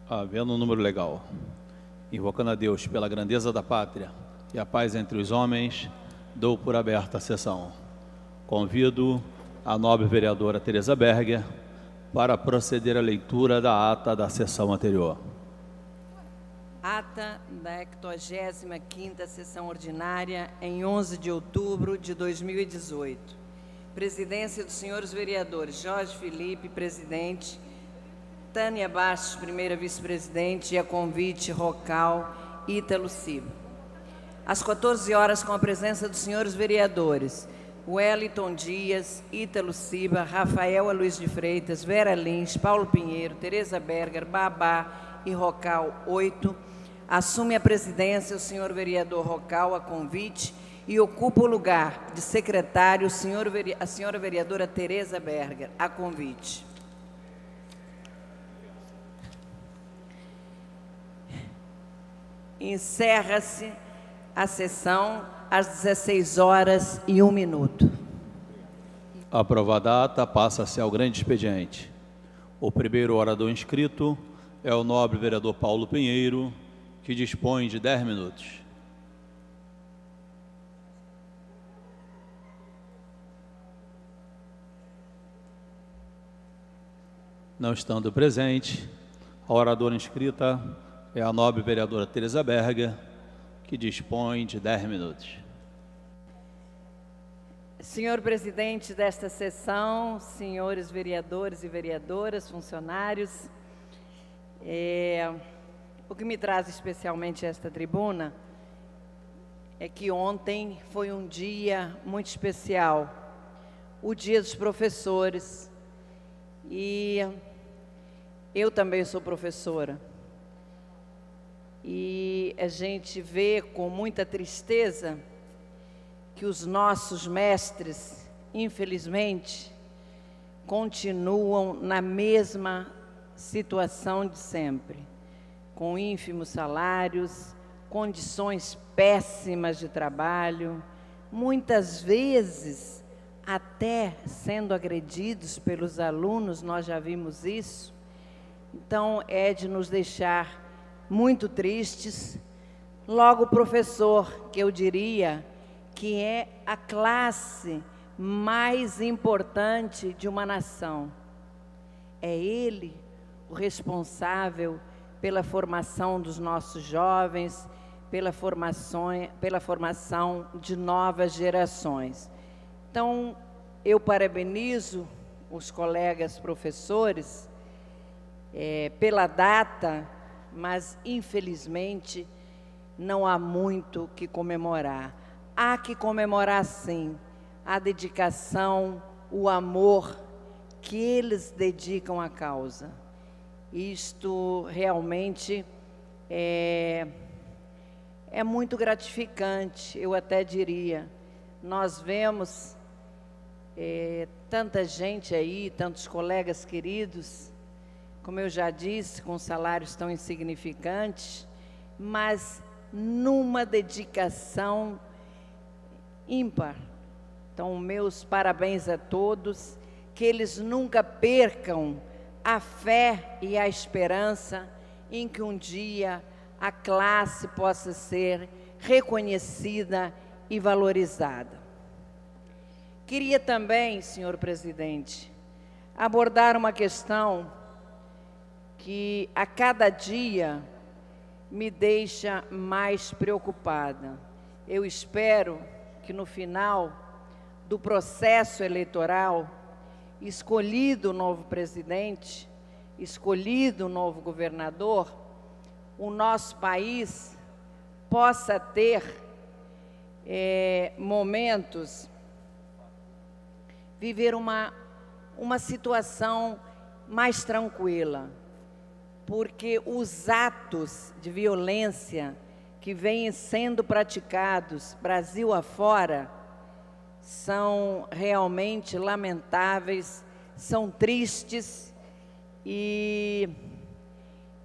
Havendo um número legal, invocando a Deus pela grandeza da pátria e a paz entre os homens, dou por aberta a sessão. Convido a nobre vereadora Tereza Berger para proceder à leitura da ata da sessão anterior. Ata da 85ª Sessão Ordinária, em 11 de outubro de 2018. Presidência dos senhores vereadores Jorge Felipe, presidente, Tânia Bastos, primeira vice-presidente, e a convite Rocal e Ítalo Ciba. Às 14 horas, com a presença dos senhores vereadores Wellington Dias, Ítalo Ciba, Rafael Luiz de Freitas, Vera Lins, Paulo Pinheiro, Tereza Berger, Babá e Rocal 8, assume a presidência o senhor vereador Rocal, a convite, e ocupa o lugar de secretário a senhora vereadora Tereza Berger, a convite. Encerra-se a sessão às 16 horas e 1 minuto. Aprovada a ata, passa-se ao grande expediente. O primeiro orador inscrito é o nobre vereador Paulo Pinheiro, que dispõe de 10 minutos. Não estando presente, a oradora inscrita é a nobre vereadora Tereza Berger, que dispõe de 10 minutos. Senhor presidente desta sessão, senhores vereadores e vereadoras, funcionários, o que me traz especialmente a esta tribuna é que ontem foi um dia muito especial, o Dia dos Professores, e eu também sou professora. E a gente vê com muita tristeza que os nossos mestres, infelizmente, continuam na mesma situação de sempre, com ínfimos salários, condições péssimas de trabalho, muitas vezes até sendo agredidos pelos alunos, nós já vimos isso. Então, é de nos deixar muito tristes. Logo, o professor, que eu diria que é a classe mais importante de uma nação. É ele o responsável pela formação dos nossos jovens, pela formação de novas gerações. Então, eu parabenizo os colegas professores pela data, mas, infelizmente, não há muito que comemorar. Há que comemorar, sim, a dedicação, o amor que eles dedicam à causa. Isto realmente é muito gratificante, eu até diria. Nós vemos tanta gente aí, tantos colegas queridos, como eu já disse, com salários tão insignificantes, mas numa dedicação ímpar. Então, meus parabéns a todos, que eles nunca percam a fé e a esperança em que um dia a classe possa ser reconhecida e valorizada. Queria também, senhor presidente, abordar uma questão que a cada dia me deixa mais preocupada. Eu espero que no final do processo eleitoral, escolhido o novo presidente, escolhido o novo governador, o nosso país possa ter momentos, viver uma situação mais tranquila, porque os atos de violência que vêm sendo praticados Brasil afora são realmente lamentáveis, são tristes e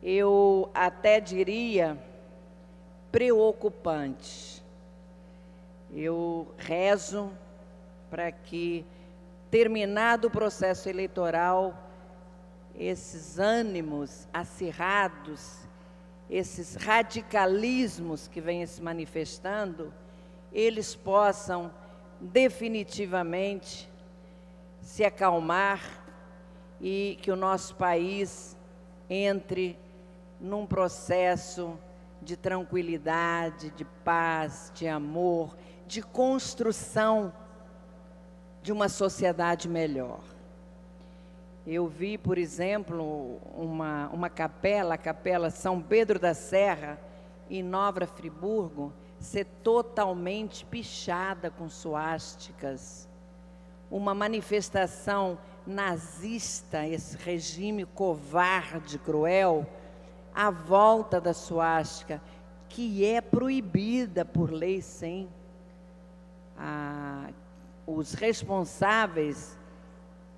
eu até diria preocupantes. Eu rezo para que, terminado o processo eleitoral, esses ânimos acirrados, esses radicalismos que vêm se manifestando, eles possam definitivamente se acalmar e que o nosso país entre num processo de tranquilidade, de paz, de amor, de construção de uma sociedade melhor. Eu vi, por exemplo, uma capela, a Capela São Pedro da Serra, em Nova Friburgo, ser totalmente pichada com suásticas. Uma manifestação nazista, esse regime covarde, cruel, à volta da suástica, que é proibida por lei, sim. Os responsáveis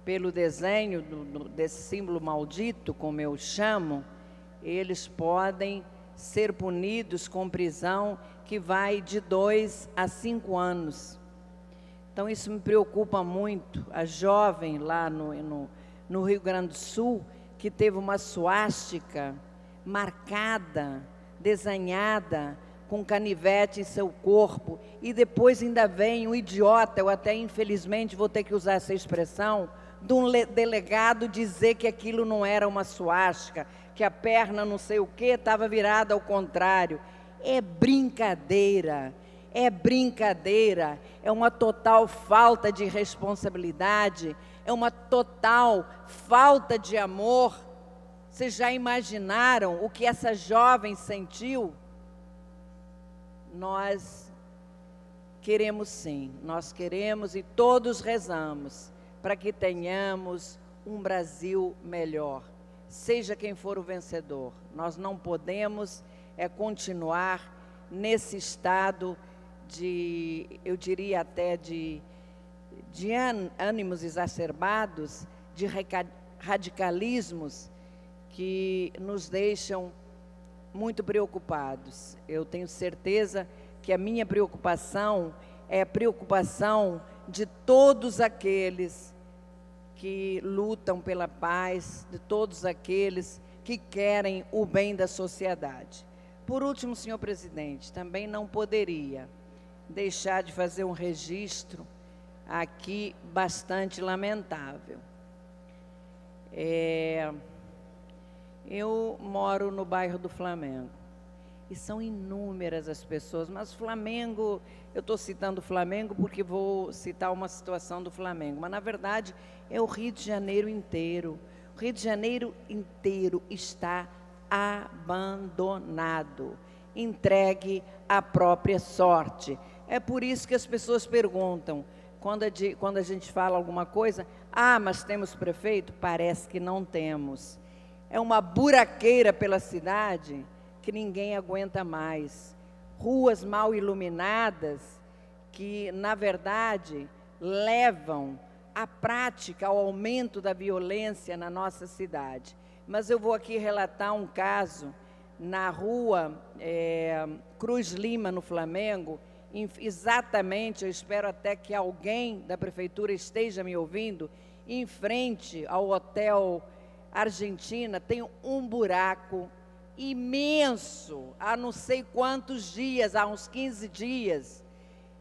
pelo desenho desse símbolo maldito, como eu chamo, eles podem ser punidos com prisão que vai de 2 a 5 anos. Então isso me preocupa muito. A jovem lá no Rio Grande do Sul, que teve uma suástica marcada, desenhada, com canivete em seu corpo, e depois ainda vem um idiota, eu até infelizmente vou ter que usar essa expressão, de um delegado dizer que aquilo não era uma suástica, que a perna não sei o que estava virada ao contrário. É brincadeira, é uma total falta de responsabilidade, é uma total falta de amor. Vocês já imaginaram o que essa jovem sentiu? Nós queremos sim, nós queremos e todos rezamos para que tenhamos um Brasil melhor, seja quem for o vencedor. Nós não podemos continuar nesse estado de, eu diria até de ânimos exacerbados, de radicalismos que nos deixam muito preocupados. Eu tenho certeza que a minha preocupação é a preocupação de todos aqueles que lutam pela paz, de todos aqueles que querem o bem da sociedade. Por último, senhor presidente, também não poderia deixar de fazer um registro aqui bastante lamentável. Eu moro no bairro do Flamengo e são inúmeras as pessoas, mas Flamengo, eu estou citando o Flamengo porque vou citar uma situação do Flamengo, mas na verdade é o Rio de Janeiro inteiro. O Rio de Janeiro inteiro está abandonado, entregue à própria sorte. É por isso que as pessoas perguntam, quando a gente fala alguma coisa, mas temos prefeito? Parece que não temos. É uma buraqueira pela cidade que ninguém aguenta mais. Ruas mal iluminadas que, na verdade, levam à prática, ao aumento da violência na nossa cidade. Mas eu vou aqui relatar um caso na rua Cruz Lima, no Flamengo, exatamente, eu espero até que alguém da prefeitura esteja me ouvindo, em frente ao Hotel Argentina, tem um buraco imenso, há não sei quantos dias, há uns 15 dias,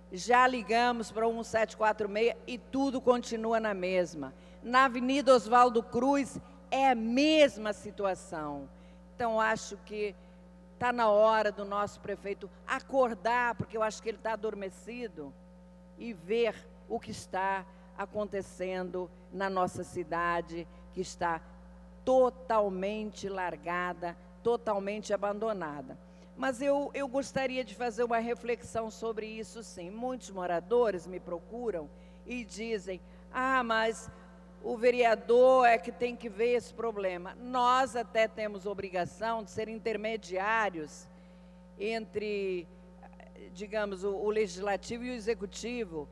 já ligamos para o 1746 e tudo continua na mesma. Na Avenida Oswaldo Cruz é a mesma situação. Então, acho que está na hora do nosso prefeito acordar, porque eu acho que ele está adormecido, e ver o que está acontecendo na nossa cidade, que está totalmente largada, totalmente abandonada. Mas eu gostaria de fazer uma reflexão sobre isso, sim. Muitos moradores me procuram e dizem, mas o vereador é que tem que ver esse problema. Nós até temos obrigação de ser intermediários entre, digamos, o legislativo e o executivo,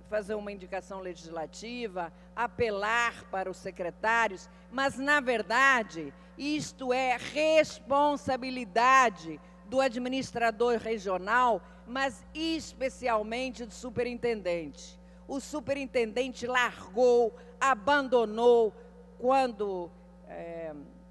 fazer uma indicação legislativa, apelar para os secretários, mas, na verdade, isto é responsabilidade do administrador regional, mas especialmente do superintendente. O superintendente largou, abandonou, quando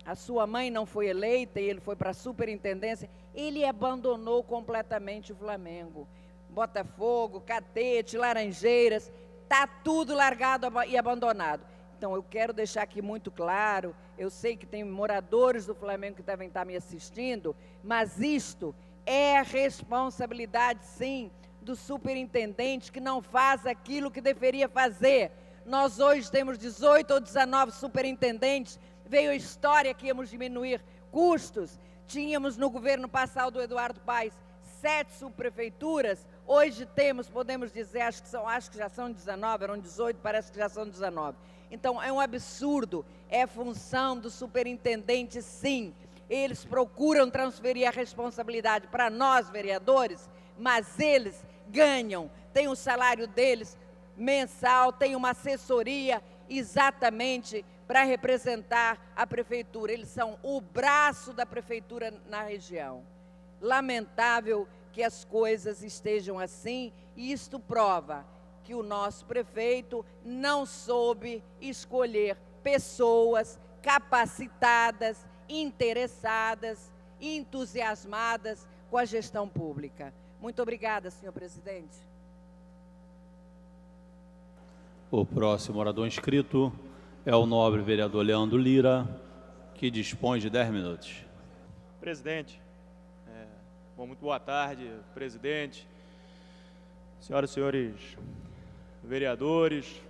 a sua mãe não foi eleita e ele foi para a superintendência, ele abandonou completamente o Flamengo. Botafogo, Catete, Laranjeiras, está tudo largado e abandonado. Então, eu quero deixar aqui muito claro, eu sei que tem moradores do Flamengo que devem estar me assistindo, mas isto é responsabilidade, sim, do superintendente que não faz aquilo que deveria fazer. Nós hoje temos 18 ou 19 superintendentes, veio a história que íamos diminuir custos, tínhamos no governo passado do Eduardo Paes 7 subprefeituras, hoje temos, podemos dizer, acho que já são 19, eram 18, parece que já são 19. Então, é um absurdo, é função do superintendente, sim. Eles procuram transferir a responsabilidade para nós, vereadores, mas eles ganham, tem o salário deles mensal, tem uma assessoria exatamente para representar a prefeitura. Eles são o braço da prefeitura na região. Lamentável que as coisas estejam assim, e isto prova que o nosso prefeito não soube escolher pessoas capacitadas, interessadas, entusiasmadas com a gestão pública. Muito obrigada, senhor presidente. O próximo orador inscrito é o nobre vereador Leandro Lira, que dispõe de 10 minutos. Presidente, muito boa tarde, presidente, senhoras e senhores vereadores.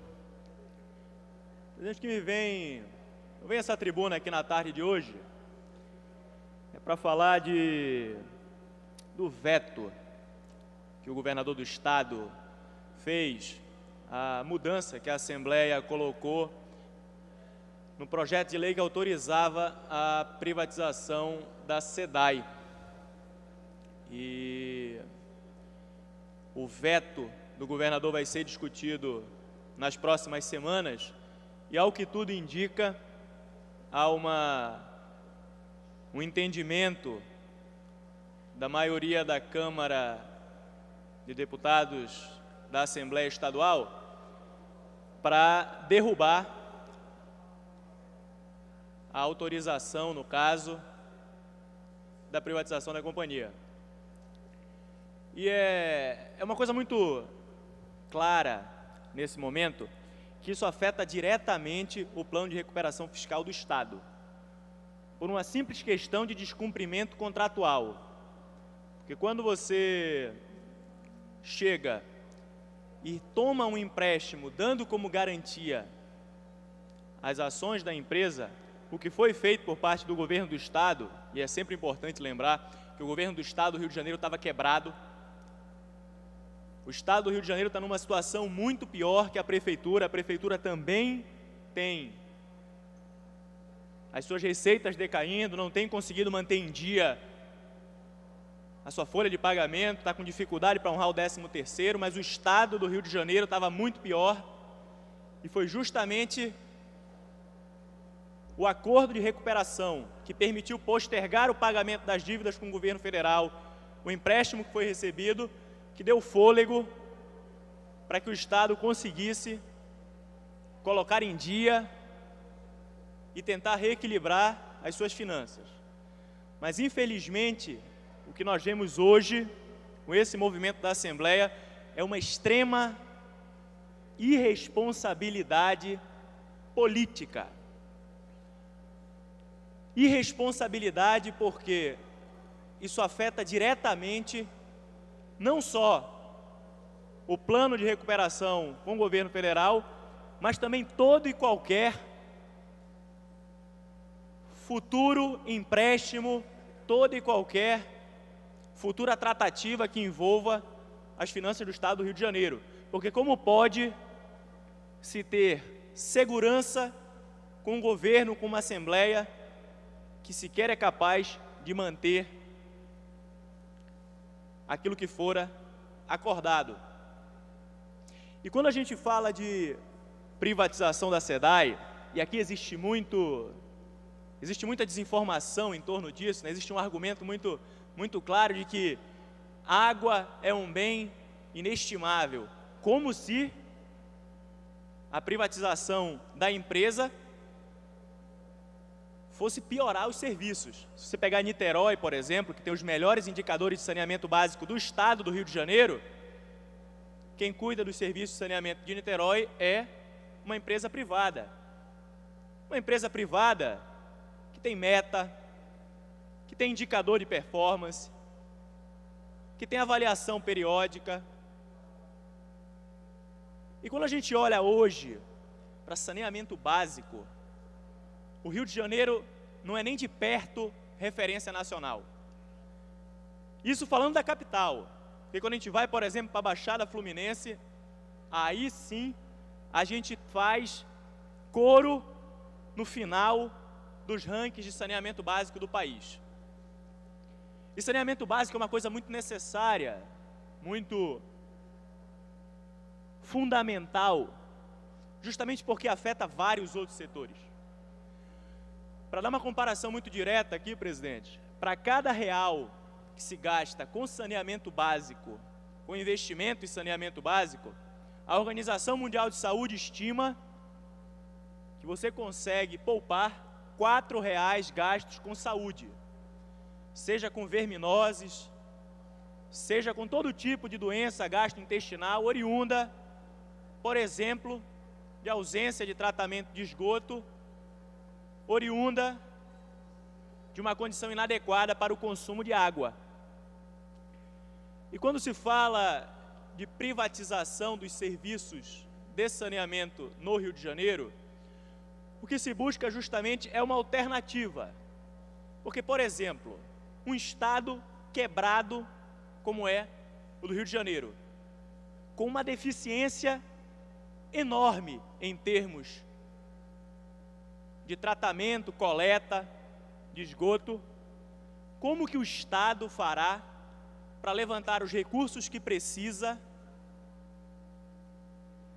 Presidente, que eu venho a essa tribuna aqui na tarde de hoje para falar do veto que o governador do estado fez, a mudança que a Assembleia colocou no projeto de lei que autorizava a privatização da SEDAI. E o veto do governador vai ser discutido nas próximas semanas e, ao que tudo indica, há um entendimento da maioria da Câmara de Deputados da Assembleia Estadual para derrubar a autorização, no caso, da privatização da companhia. E é uma coisa muito clara, nesse momento, que isso afeta diretamente o plano de recuperação fiscal do Estado, por uma simples questão de descumprimento contratual. Porque quando você chega e toma um empréstimo, dando como garantia as ações da empresa, o que foi feito por parte do governo do Estado, e é sempre importante lembrar que o governo do Estado do Rio de Janeiro estava quebrado. O Estado do Rio de Janeiro está numa situação muito pior que a Prefeitura também tem as suas receitas decaindo, não tem conseguido manter em dia a sua folha de pagamento, está com dificuldade para honrar o 13º, mas o Estado do Rio de Janeiro estava muito pior, e foi justamente o acordo de recuperação que permitiu postergar o pagamento das dívidas com o governo federal, o empréstimo que foi recebido, que deu fôlego para que o Estado conseguisse colocar em dia e tentar reequilibrar as suas finanças. Mas, infelizmente, o que nós vemos hoje, com esse movimento da Assembleia, é uma extrema irresponsabilidade política. Irresponsabilidade porque isso afeta diretamente não só o plano de recuperação com o governo federal, mas também todo e qualquer futuro empréstimo, toda e qualquer futura tratativa que envolva as finanças do Estado do Rio de Janeiro. Porque como pode se ter segurança com um governo, com uma Assembleia que sequer é capaz de manter aquilo que fora acordado? E quando a gente fala de privatização da SEDAI, e aqui existe muita desinformação em torno disso, né? Existe um argumento muito claro de que água é um bem inestimável, como se a privatização da empresa fosse piorar os serviços. Se você pegar Niterói, por exemplo, que tem os melhores indicadores de saneamento básico do estado do Rio de Janeiro, quem cuida dos serviços de saneamento de Niterói é uma empresa privada. Uma empresa privada que tem meta, que tem indicador de performance, que tem avaliação periódica. E quando a gente olha hoje para saneamento básico, o Rio de Janeiro não é nem de perto referência nacional. Isso falando da capital, porque quando a gente vai, por exemplo, para a Baixada Fluminense, aí sim a gente faz coro no final dos rankings de saneamento básico do país. E saneamento básico é uma coisa muito necessária, muito fundamental, justamente porque afeta vários outros setores. Para dar uma comparação muito direta aqui, presidente, para cada real que se gasta com saneamento básico, com investimento em saneamento básico, a Organização Mundial de Saúde estima que você consegue poupar R$ gastos com saúde, seja com verminoses, seja com todo tipo de doença gastrointestinal oriunda, por exemplo, de ausência de tratamento de esgoto, oriunda de uma condição inadequada para o consumo de água. E quando se fala de privatização dos serviços de saneamento no Rio de Janeiro, o que se busca justamente é uma alternativa. Porque, por exemplo, um estado quebrado como é o do Rio de Janeiro, com uma deficiência enorme em termos de tratamento, coleta de esgoto, como que o Estado fará para levantar os recursos que precisa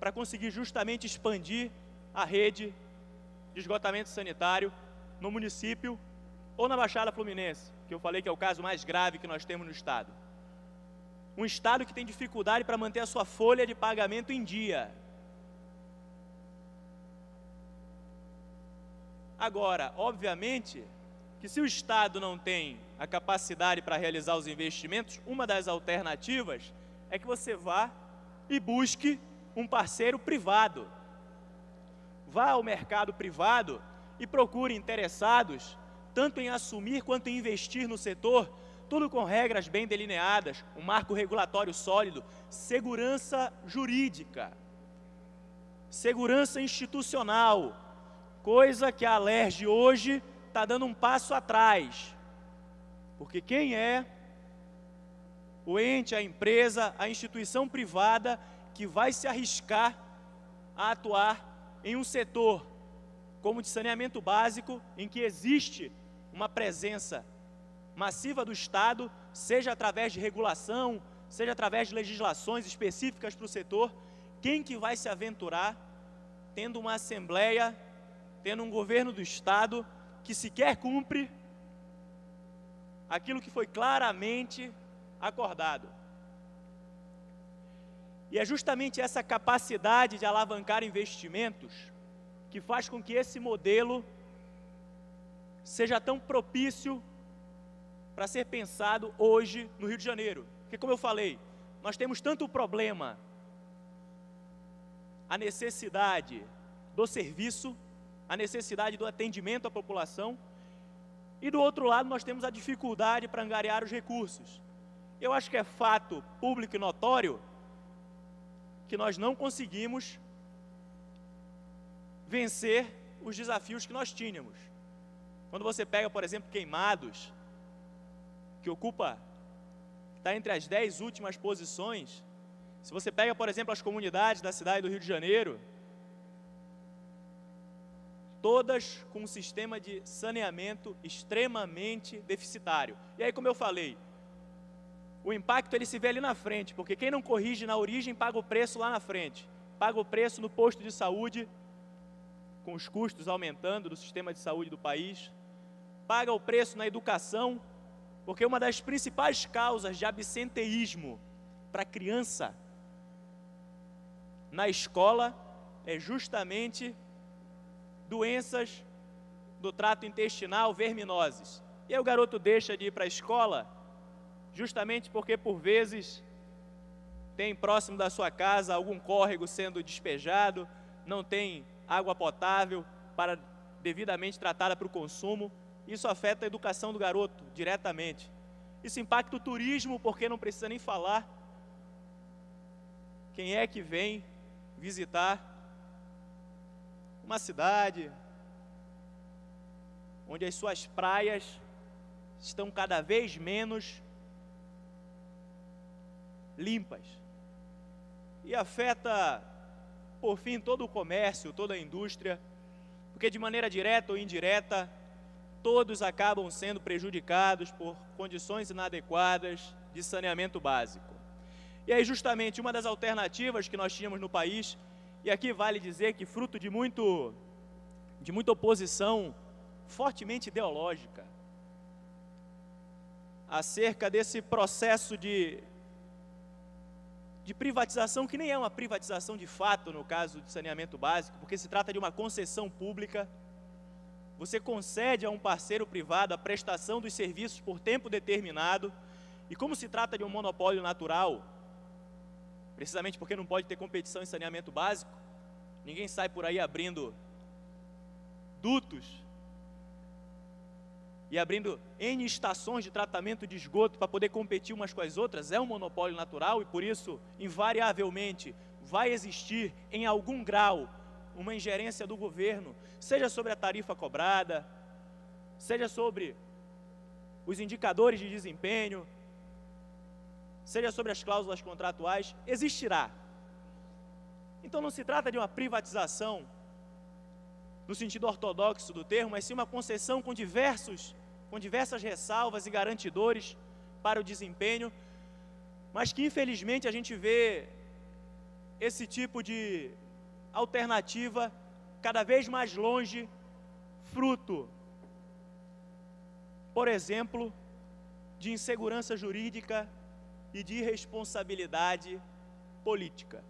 para conseguir justamente expandir a rede de esgotamento sanitário no município ou na Baixada Fluminense, que eu falei que é o caso mais grave que nós temos no Estado. Um Estado que tem dificuldade para manter a sua folha de pagamento em dia. Agora, obviamente, que se o Estado não tem a capacidade para realizar os investimentos, uma das alternativas é que você vá e busque um parceiro privado. Vá ao mercado privado e procure interessados, tanto em assumir quanto em investir no setor, tudo com regras bem delineadas, um marco regulatório sólido, segurança jurídica, segurança institucional, coisa que a Alerj hoje está dando um passo atrás, porque quem é o ente, a empresa, a instituição privada que vai se arriscar a atuar em um setor como de saneamento básico, em que existe uma presença massiva do Estado, seja através de regulação, seja através de legislações específicas para o setor, quem que vai se aventurar tendo uma Assembleia, tendo um governo do Estado que sequer cumpre aquilo que foi claramente acordado. E é justamente essa capacidade de alavancar investimentos que faz com que esse modelo seja tão propício para ser pensado hoje no Rio de Janeiro. Porque, como eu falei, nós temos tanto o problema, a necessidade do serviço, a necessidade do atendimento à população, e do outro lado nós temos a dificuldade para angariar os recursos. Eu acho que é fato público e notório que nós não conseguimos vencer os desafios que nós tínhamos. Quando você pega, por exemplo, Queimados, que está entre as 10 últimas posições, se você pega, por exemplo, as comunidades da cidade do Rio de Janeiro, todas com um sistema de saneamento extremamente deficitário. E aí, como eu falei, o impacto ele se vê ali na frente, porque quem não corrige na origem paga o preço lá na frente. Paga o preço no posto de saúde, com os custos aumentando do sistema de saúde do país. Paga o preço na educação, porque uma das principais causas de absenteísmo para criança na escola é justamente doenças do trato intestinal, verminoses. E aí o garoto deixa de ir para a escola, justamente porque, por vezes, tem próximo da sua casa algum córrego sendo despejado, não tem água potável para devidamente tratada para o consumo. Isso afeta a educação do garoto diretamente. Isso impacta o turismo, porque não precisa nem falar quem é que vem visitar uma cidade onde as suas praias estão cada vez menos limpas. E afeta, por fim, todo o comércio, toda a indústria, porque de maneira direta ou indireta, todos acabam sendo prejudicados por condições inadequadas de saneamento básico. E aí, justamente, uma das alternativas que nós tínhamos no país, e aqui vale dizer que fruto de muita oposição fortemente ideológica acerca desse processo de privatização, que nem é uma privatização de fato no caso de saneamento básico, porque se trata de uma concessão pública. Você concede a um parceiro privado a prestação dos serviços por tempo determinado, e como se trata de um monopólio natural, precisamente porque não pode ter competição em saneamento básico, ninguém sai por aí abrindo dutos e abrindo N estações de tratamento de esgoto para poder competir umas com as outras. É um monopólio natural e, por isso, invariavelmente, vai existir, em algum grau, uma ingerência do governo, seja sobre a tarifa cobrada, seja sobre os indicadores de desempenho, seja sobre as cláusulas contratuais, existirá. Então não se trata de uma privatização no sentido ortodoxo do termo, mas sim uma concessão com diversas ressalvas e garantidores para o desempenho, mas que infelizmente a gente vê esse tipo de alternativa cada vez mais longe, fruto, por exemplo, de insegurança jurídica e de irresponsabilidade política.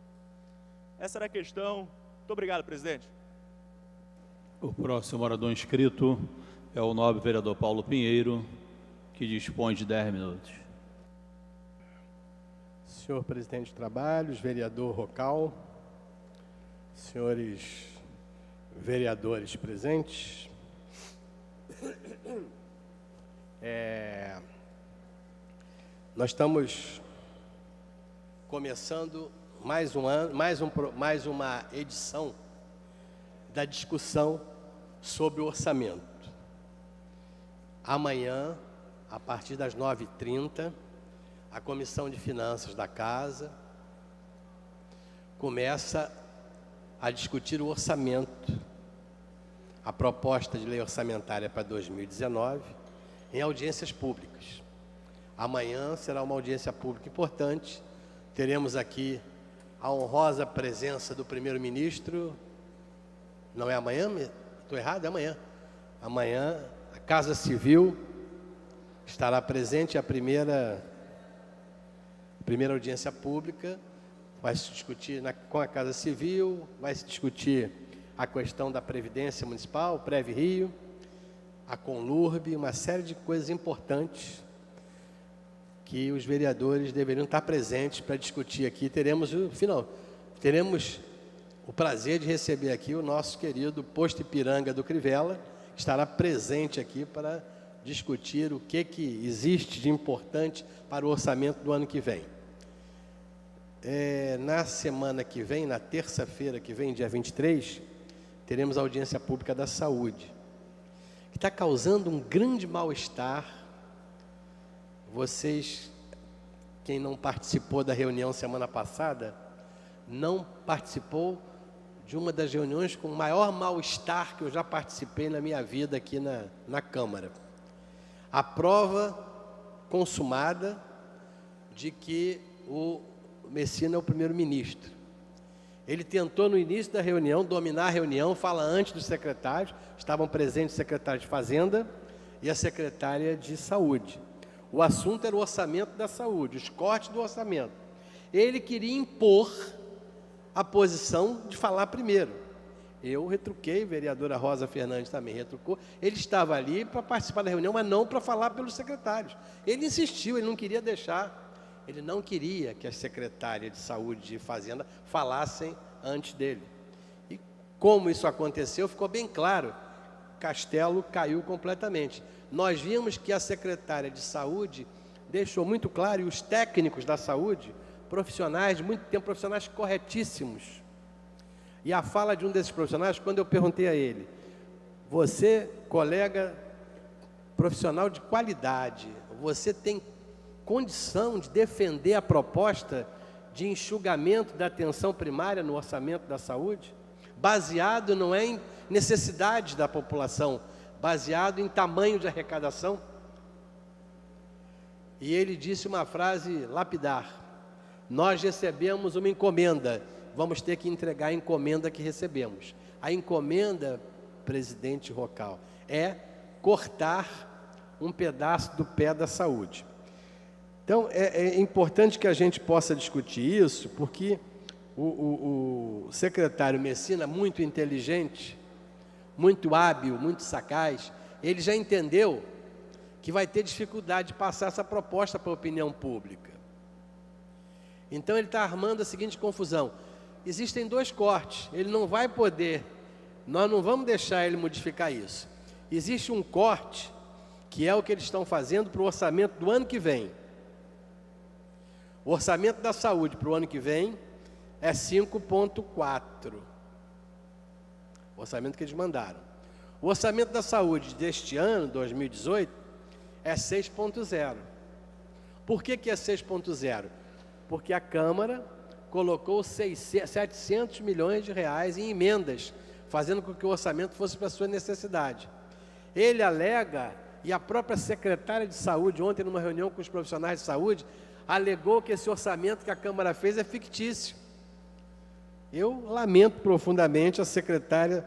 Essa era a questão. Muito obrigado, presidente. O próximo orador inscrito é o nobre vereador Paulo Pinheiro, que dispõe de 10 minutos. Senhor presidente de trabalhos, vereador Rocal, senhores vereadores presentes, nós estamos começando mais uma edição da discussão sobre o orçamento. Amanhã, a partir das 9h30, a Comissão de Finanças da Casa começa a discutir o orçamento, a proposta de lei orçamentária para 2019, em audiências públicas. Amanhã será uma audiência pública importante. Teremos aqui a honrosa presença do primeiro-ministro. Não é amanhã? Estou errado? É amanhã. Amanhã a Casa Civil estará presente, a primeira audiência pública. Vai se discutir com a Casa Civil, vai se discutir a questão da Previdência Municipal, Prev Rio, a Conlurb, uma série de coisas importantes que os vereadores deveriam estar presentes para discutir aqui. Teremos o prazer de receber aqui o nosso querido Posto Ipiranga do Crivella, que estará presente aqui para discutir o que existe de importante para o orçamento do ano que vem. Na semana que vem, na terça-feira que vem, dia 23, teremos a audiência pública da saúde, que está causando um grande mal-estar. Vocês, quem não participou da reunião semana passada, não participou de uma das reuniões com o maior mal-estar que eu já participei na minha vida aqui na Câmara. A prova consumada de que o Messina é o primeiro-ministro. Ele tentou no início da reunião dominar a reunião, fala antes dos secretários, estavam presentes o secretário de Fazenda e a secretária de Saúde. O assunto era o orçamento da saúde, os cortes do orçamento. Ele queria impor a posição de falar primeiro. Eu retruquei, a vereadora Rosa Fernandes também retrucou. Ele estava ali para participar da reunião, mas não para falar pelos secretários. Ele insistiu, ele não queria deixar, ele não queria que as secretárias de Saúde e Fazenda falassem antes dele. E como isso aconteceu, ficou bem claro, o castelo caiu completamente. Nós vimos que a secretária de Saúde deixou muito claro, e os técnicos da saúde, profissionais de muito tempo, profissionais corretíssimos. E a fala de um desses profissionais, quando eu perguntei a ele, você, colega profissional de qualidade, você tem condição de defender a proposta de enxugamento da atenção primária no orçamento da saúde? Baseado não é em necessidades da população, baseado em tamanho de arrecadação? E ele disse uma frase lapidar: nós recebemos uma encomenda, vamos ter que entregar a encomenda que recebemos. A encomenda, presidente Rocal, é cortar um pedaço do pé da saúde. Então, é importante que a gente possa discutir isso, porque o secretário Messina, muito inteligente, muito hábil, muito sagaz, ele já entendeu que vai ter dificuldade de passar essa proposta para a opinião pública. Então, ele está armando a seguinte confusão: existem dois cortes, ele não vai poder, nós não vamos deixar ele modificar isso. Existe um corte, que é o que eles estão fazendo para o orçamento do ano que vem. O orçamento da saúde para o ano que vem é 5,4. O orçamento que eles mandaram. O orçamento da saúde deste ano, 2018, é 6,0. Por que é 6,0? Porque a Câmara colocou 700 milhões de reais em emendas, fazendo com que o orçamento fosse para a sua necessidade. Ele alega, e a própria secretária de saúde, ontem numa reunião com os profissionais de saúde, alegou que esse orçamento que a Câmara fez é fictício. Eu lamento profundamente a secretária,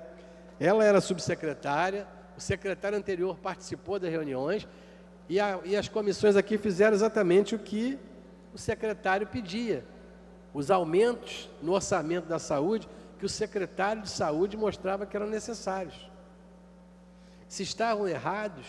ela era subsecretária, o secretário anterior participou das reuniões, e as comissões aqui fizeram exatamente o que o secretário pedia. Os aumentos no orçamento da saúde, que o secretário de saúde mostrava que eram necessários. Se estavam errados,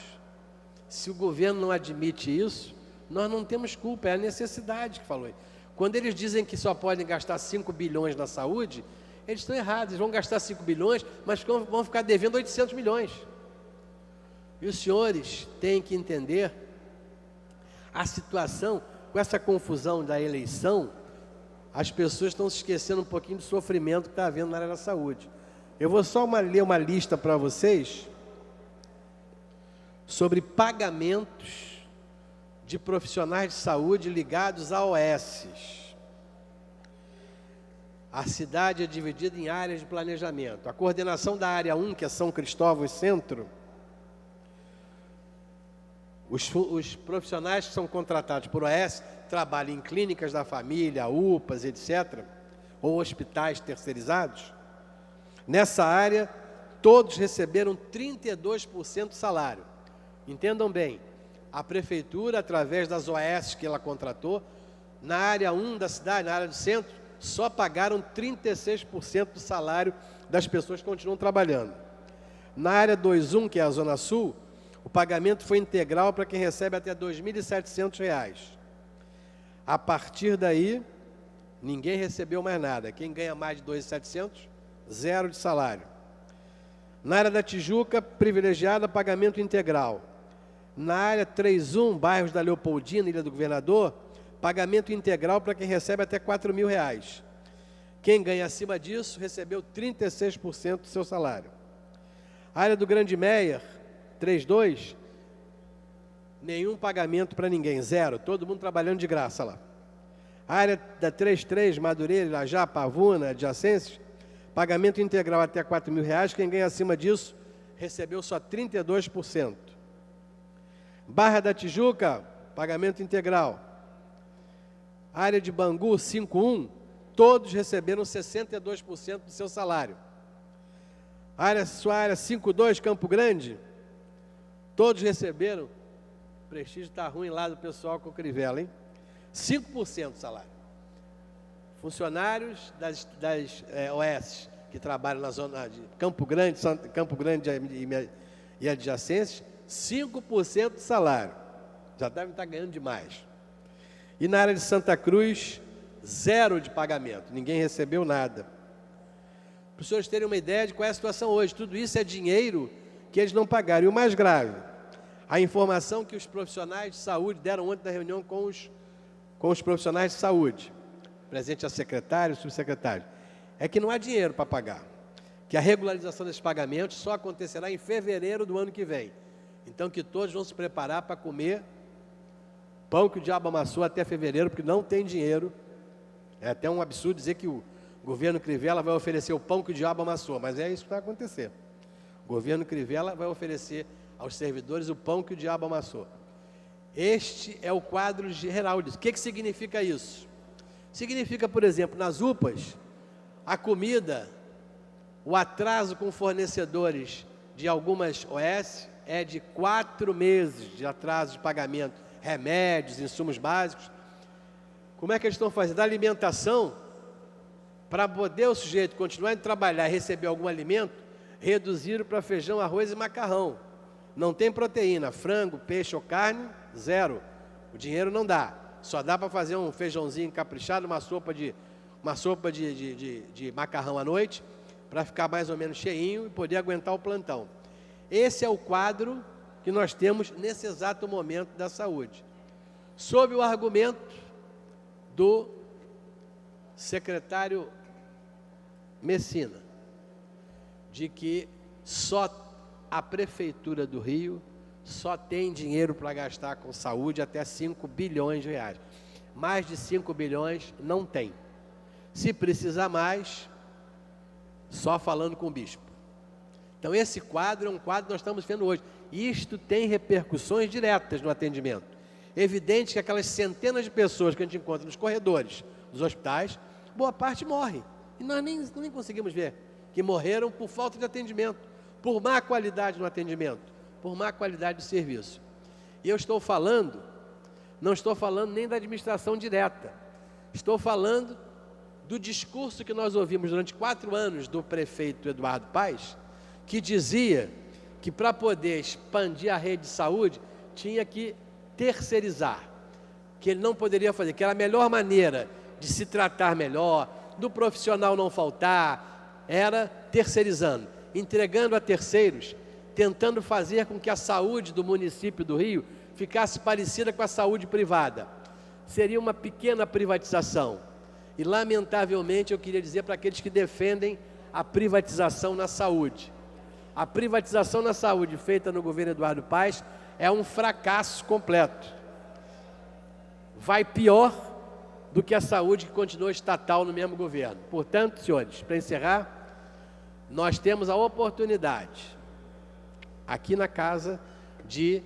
se o governo não admite isso, nós não temos culpa, é a necessidade que falou. Quando eles dizem que só podem gastar 5 bilhões na saúde, eles estão errados, eles vão gastar 5 bilhões, mas vão ficar devendo 800 milhões. E os senhores têm que entender a situação, com essa confusão da eleição, as pessoas estão se esquecendo um pouquinho do sofrimento que está havendo na área da saúde. Eu vou só ler uma lista para vocês sobre pagamentos de profissionais de saúde ligados a OSs. A cidade é dividida em áreas de planejamento. A coordenação da área 1, que é São Cristóvão e Centro, os profissionais que são contratados por OS trabalham em clínicas da família, UPAs, etc., ou hospitais terceirizados. Nessa área, todos receberam 32% do salário. Entendam bem, a prefeitura, através das OS que ela contratou, na área 1 da cidade, na área do centro, só pagaram 36% do salário das pessoas que continuam trabalhando. Na área 2.1, que é a Zona Sul, o pagamento foi integral para quem recebe até R$ 2.700. A partir daí, ninguém recebeu mais nada. Quem ganha mais de 2.700, zero de salário. Na área da Tijuca, privilegiada, pagamento integral. Na área 3.1, bairros da Leopoldina, Ilha do Governador, pagamento integral para quem recebe até R$ 4.000. Quem ganha acima disso, recebeu 36% do seu salário. A área do Grande Meier, 3.2, nenhum pagamento para ninguém, zero, todo mundo trabalhando de graça lá. A área da 3.3, Madureira, Irajá, Pavuna, adjacências, pagamento integral até R$ 4.000, quem ganha acima disso, recebeu só 32%. Barra da Tijuca, pagamento integral. Área de Bangu, 5.1, todos receberam 62% do seu salário. Sua área 5.2, Campo Grande, todos receberam, o prestígio está ruim lá do pessoal com o Crivella, hein? 5% do salário. Funcionários das OS, que trabalham na zona de Campo Grande e adjacências, 5% do salário. Já devem estar ganhando demais. E na área de Santa Cruz, 0 de pagamento. Ninguém recebeu nada. Para os senhores terem uma ideia de qual é a situação hoje. Tudo isso é dinheiro que eles não pagaram. E o mais grave, a informação que os profissionais de saúde deram ontem na reunião com os profissionais de saúde, presente a secretário e subsecretário, é que não há dinheiro para pagar. Que a regularização desses pagamentos só acontecerá em fevereiro do ano que vem. Então que todos vão se preparar para comer pão que o diabo amassou até fevereiro, porque não tem dinheiro. É até um absurdo dizer que o governo Crivella vai oferecer o pão que o diabo amassou, mas é isso que vai acontecer. O governo Crivella vai oferecer aos servidores o pão que o diabo amassou. Este é o quadro geral disso. O que significa isso? Significa, por exemplo, nas UPAs, a comida, o atraso com fornecedores de algumas OS é de 4 meses de atraso de pagamento, remédios, insumos básicos. Como é que eles estão fazendo? Da alimentação, para poder o sujeito continuar a trabalhar e receber algum alimento, reduziram para feijão, arroz e macarrão. Não tem proteína, frango, peixe ou carne, 0. O dinheiro não dá. Só dá para fazer um feijãozinho caprichado, uma sopa de macarrão à noite, para ficar mais ou menos cheinho e poder aguentar o plantão. Esse é o quadro que nós temos nesse exato momento da saúde. Sob o argumento do secretário Messina, de que só a Prefeitura do Rio só tem dinheiro para gastar com saúde até 5 bilhões de reais. Mais de 5 bilhões não tem. Se precisar mais, só falando com o bispo. Então esse quadro é um quadro que nós estamos vendo hoje. Isto tem repercussões diretas no atendimento. Evidente que aquelas centenas de pessoas que a gente encontra nos corredores dos hospitais, boa parte morre. E nós nem conseguimos ver que morreram por falta de atendimento, por má qualidade no atendimento, por má qualidade de serviço. E eu estou falando, não estou falando nem da administração direta, estou falando do discurso que nós ouvimos durante 4 anos do prefeito Eduardo Paes, que dizia que para poder expandir a rede de saúde, tinha que terceirizar, que ele não poderia fazer, que era a melhor maneira de se tratar melhor, do profissional não faltar, era terceirizando, entregando a terceiros, tentando fazer com que a saúde do município do Rio ficasse parecida com a saúde privada. Seria uma pequena privatização. E, lamentavelmente, eu queria dizer para aqueles que defendem a privatização na saúde. A privatização na saúde feita no governo Eduardo Paes é um fracasso completo. Vai pior do que a saúde que continua estatal no mesmo governo. Portanto, senhores, para encerrar, nós temos a oportunidade, aqui na casa, de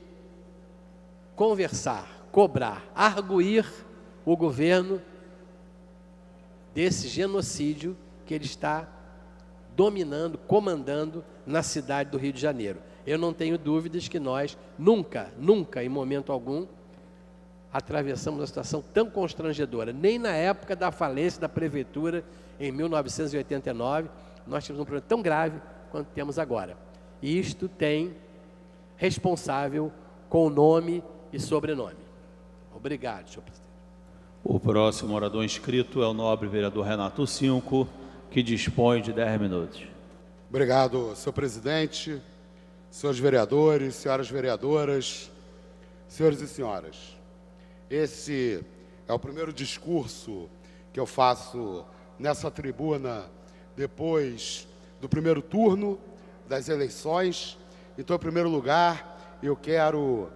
conversar, cobrar, arguir o governo desse genocídio que ele está dominando, comandando na cidade do Rio de Janeiro. Eu não tenho dúvidas que nós nunca, em momento algum, atravessamos uma situação tão constrangedora. Nem na época da falência da prefeitura, em 1989, nós tivemos um problema tão grave quanto temos agora. E isto tem responsável com nome e sobrenome. Obrigado, senhor presidente. O próximo orador inscrito é o nobre vereador Renato Cinco, que dispõe de 10 minutos. Obrigado, senhor presidente, senhores vereadores, senhoras vereadoras, senhores e senhoras. Esse é o primeiro discurso que eu faço nessa tribuna depois do primeiro turno das eleições. Então, em primeiro lugar, eu quero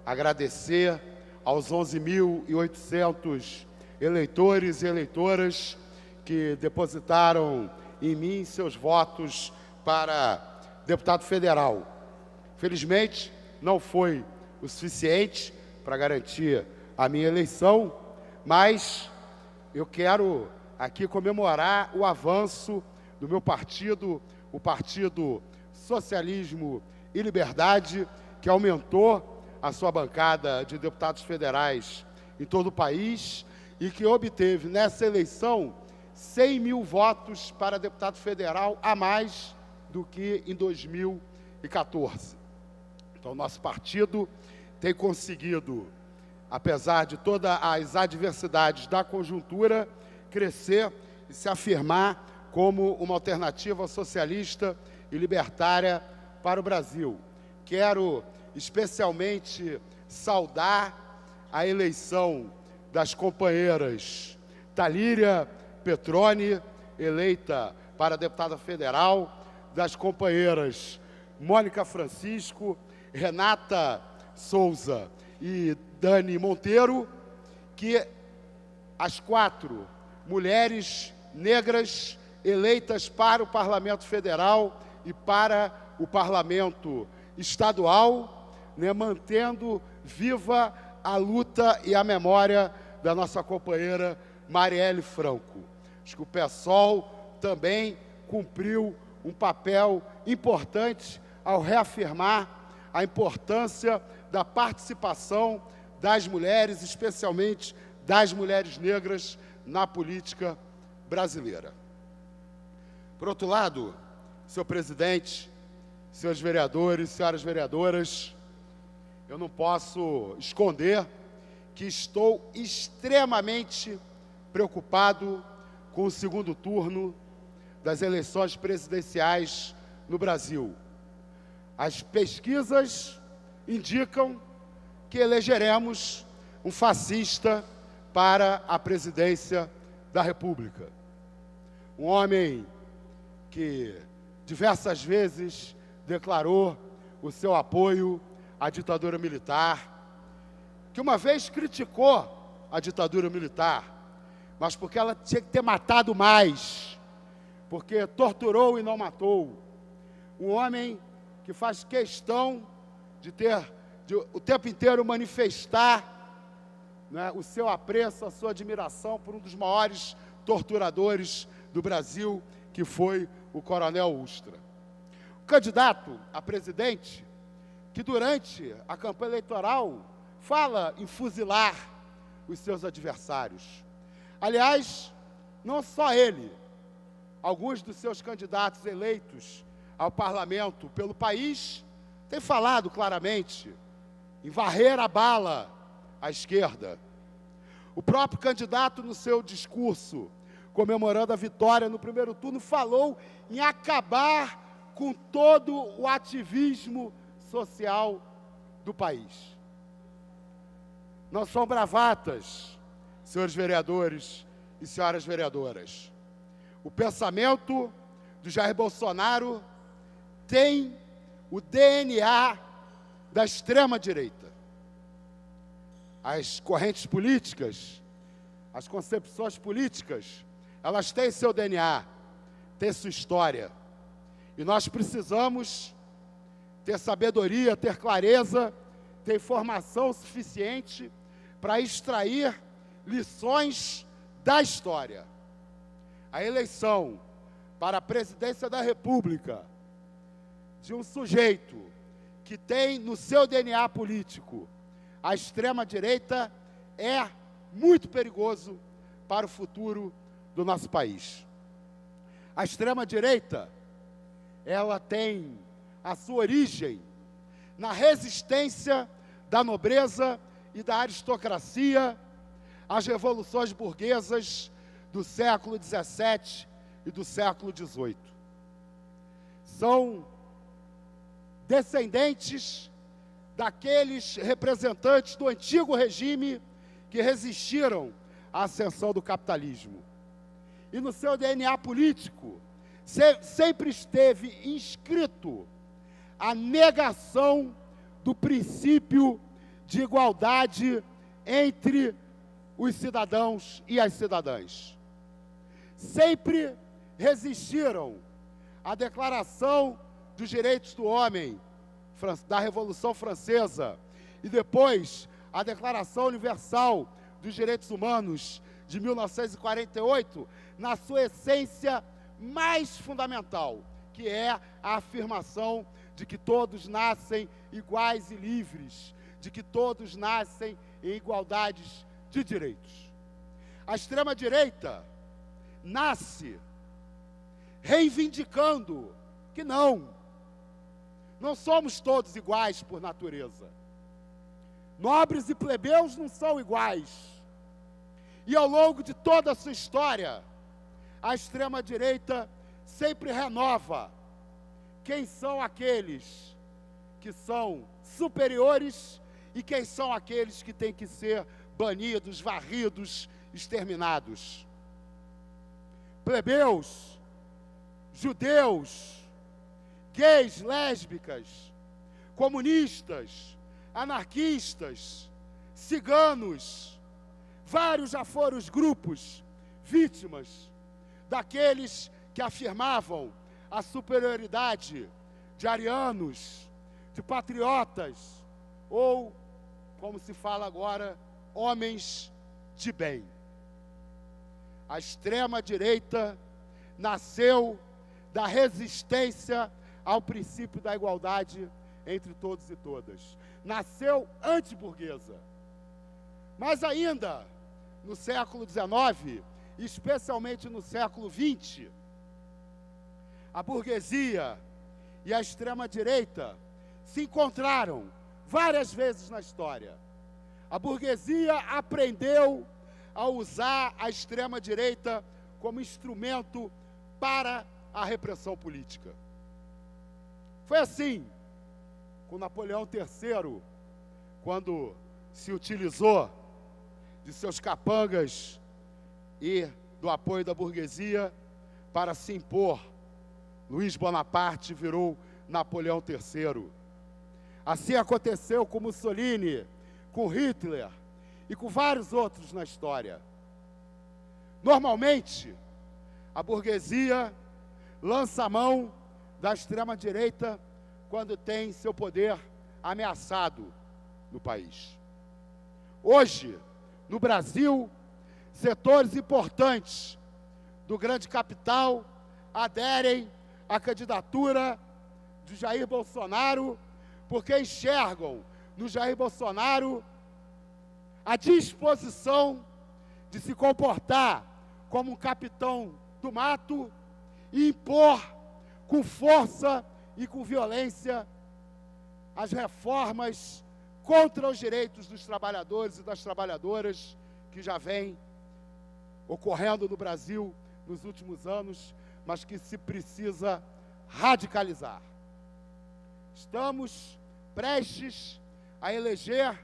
agradecer aos 11.800 eleitores e eleitoras que depositaram em mim seus votos para deputado federal. Felizmente, não foi o suficiente para garantir a minha eleição, mas eu quero aqui comemorar o avanço do meu partido, o Partido Socialismo e Liberdade, que aumentou a sua bancada de deputados federais em todo o país e que obteve nessa eleição 100 mil votos para deputado federal a mais do que em 2014. Então, nosso partido tem conseguido, apesar de todas as adversidades da conjuntura, crescer e se afirmar como uma alternativa socialista e libertária para o Brasil. Quero especialmente saudar a eleição das companheiras Talíria Petroni, eleita para deputada federal, das companheiras Mônica Francisco, Renata Souza e Dani Monteiro, que as 4 mulheres negras eleitas para o Parlamento Federal e para o Parlamento Estadual, né, mantendo viva a luta e a memória da nossa companheira Marielle Franco. Acho que o PSOL também cumpriu um papel importante ao reafirmar a importância da participação das mulheres, especialmente das mulheres negras, na política brasileira. Por outro lado, senhor presidente, senhores vereadores, senhoras vereadoras, eu não posso esconder que estou extremamente preocupado com o segundo turno das eleições presidenciais no Brasil. As pesquisas indicam que elegeremos um fascista para a presidência da República. Um homem que diversas vezes declarou o seu apoio à ditadura militar, que uma vez criticou a ditadura militar, mas porque ela tinha que ter matado mais, porque torturou e não matou. Um homem que faz questão de o tempo inteiro manifestar, né, o seu apreço, a sua admiração por um dos maiores torturadores do Brasil, que foi o Coronel Ustra. O candidato a presidente, que durante a campanha eleitoral fala em fuzilar os seus adversários. Aliás, não só ele, alguns dos seus candidatos eleitos ao parlamento pelo país têm falado claramente em varrer a bala à esquerda. O próprio candidato, no seu discurso, comemorando a vitória no primeiro turno, falou em acabar com todo o ativismo social do país. Não são bravatas, senhores vereadores e senhoras vereadoras. O pensamento do Jair Bolsonaro tem o DNA da extrema-direita. As correntes políticas, as concepções políticas, elas têm seu DNA, têm sua história. E nós precisamos ter sabedoria, ter clareza, ter informação suficiente para extrair lições da história. A eleição para a presidência da República de um sujeito que tem no seu DNA político a extrema-direita é muito perigoso para o futuro do nosso país. A extrema-direita, ela tem a sua origem na resistência da nobreza e da aristocracia às revoluções burguesas do século XVII e do século XVIII. São descendentes daqueles representantes do antigo regime que resistiram à ascensão do capitalismo. E no seu DNA político sempre esteve inscrito a negação do princípio de igualdade entre os cidadãos e as cidadãs. Sempre resistiram à Declaração dos Direitos do Homem da Revolução Francesa e depois a Declaração Universal dos Direitos Humanos de 1948, na sua essência mais fundamental, que é a afirmação de que todos nascem iguais e livres, de que todos nascem em igualdades de direitos. A extrema-direita nasce reivindicando que não somos todos iguais por natureza. Nobres e plebeus não são iguais. E ao longo de toda a sua história, a extrema-direita sempre renova quem são aqueles que são superiores e quem são aqueles que têm que ser banidos, varridos, exterminados. Plebeus, judeus, gays, lésbicas, comunistas, anarquistas, ciganos, vários já foram os grupos vítimas daqueles que afirmavam a superioridade de arianos, de patriotas, ou, como se fala agora, homens de bem. A extrema-direita nasceu da resistência ao princípio da igualdade entre todos e todas. Nasceu antiburguesa. Mas ainda, no século XIX, especialmente no século XX, a burguesia e a extrema-direita se encontraram várias vezes na história. A burguesia aprendeu a usar a extrema-direita como instrumento para a repressão política. Foi assim com Napoleão III, quando se utilizou de seus capangas e do apoio da burguesia para se impor. Luiz Bonaparte virou Napoleão III. Assim aconteceu com Mussolini, com Hitler e com vários outros na história. Normalmente, a burguesia lança a mão da extrema-direita quando tem seu poder ameaçado no país. Hoje, no Brasil, setores importantes do grande capital aderem à candidatura de Jair Bolsonaro, porque enxergam no Jair Bolsonaro a disposição de se comportar como um capitão do mato e impor com força e com violência as reformas contra os direitos dos trabalhadores e das trabalhadoras que já vem ocorrendo no Brasil nos últimos anos, mas que se precisa radicalizar. Estamos prestes a eleger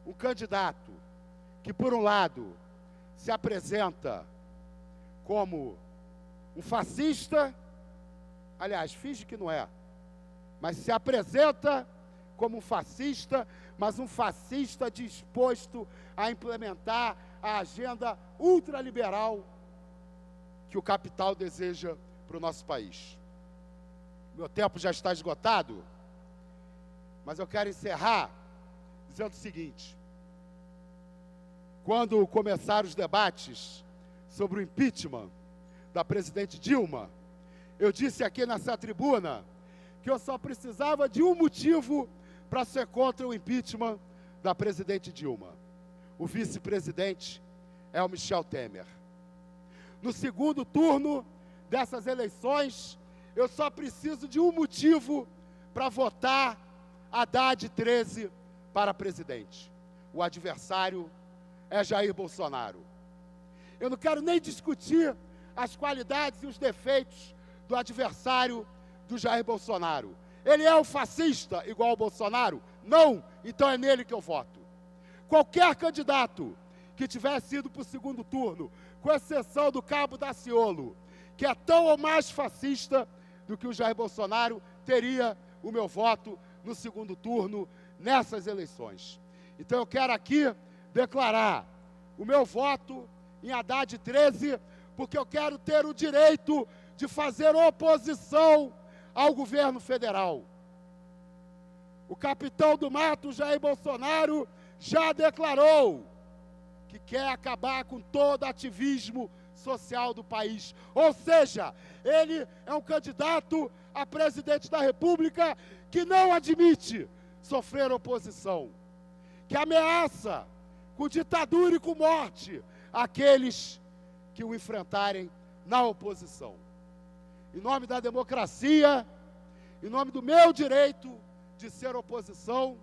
um candidato que, por um lado, se apresenta como um fascista, aliás, finge que não é, mas se apresenta como um fascista, mas um fascista disposto a implementar a agenda ultraliberal que o capital deseja para o nosso país. Meu tempo já está esgotado, mas eu quero encerrar dizendo o seguinte: quando começaram os debates sobre o impeachment da presidente Dilma, eu disse aqui nessa tribuna que eu só precisava de um motivo para ser contra o impeachment da presidente Dilma. O vice-presidente é o Michel Temer. No segundo turno dessas eleições, eu só preciso de um motivo para votar Haddad 13 para presidente. O adversário é Jair Bolsonaro. Eu não quero nem discutir as qualidades e os defeitos do adversário do Jair Bolsonaro. Ele é um fascista igual ao Bolsonaro? Não, então é nele que eu voto. Qualquer candidato que tivesse ido para o segundo turno, com exceção do Cabo Daciolo, que é tão ou mais fascista do que o Jair Bolsonaro, teria o meu voto no segundo turno nessas eleições. Então eu quero aqui declarar o meu voto em Haddad 13, porque eu quero ter o direito de fazer oposição ao governo federal. O capitão do mato, Jair Bolsonaro, já declarou que quer acabar com todo ativismo social do país. Ou seja, ele é um candidato a presidente da República que não admite sofrer oposição, que ameaça com ditadura e com morte aqueles que o enfrentarem na oposição. Em nome da democracia, em nome do meu direito de ser oposição,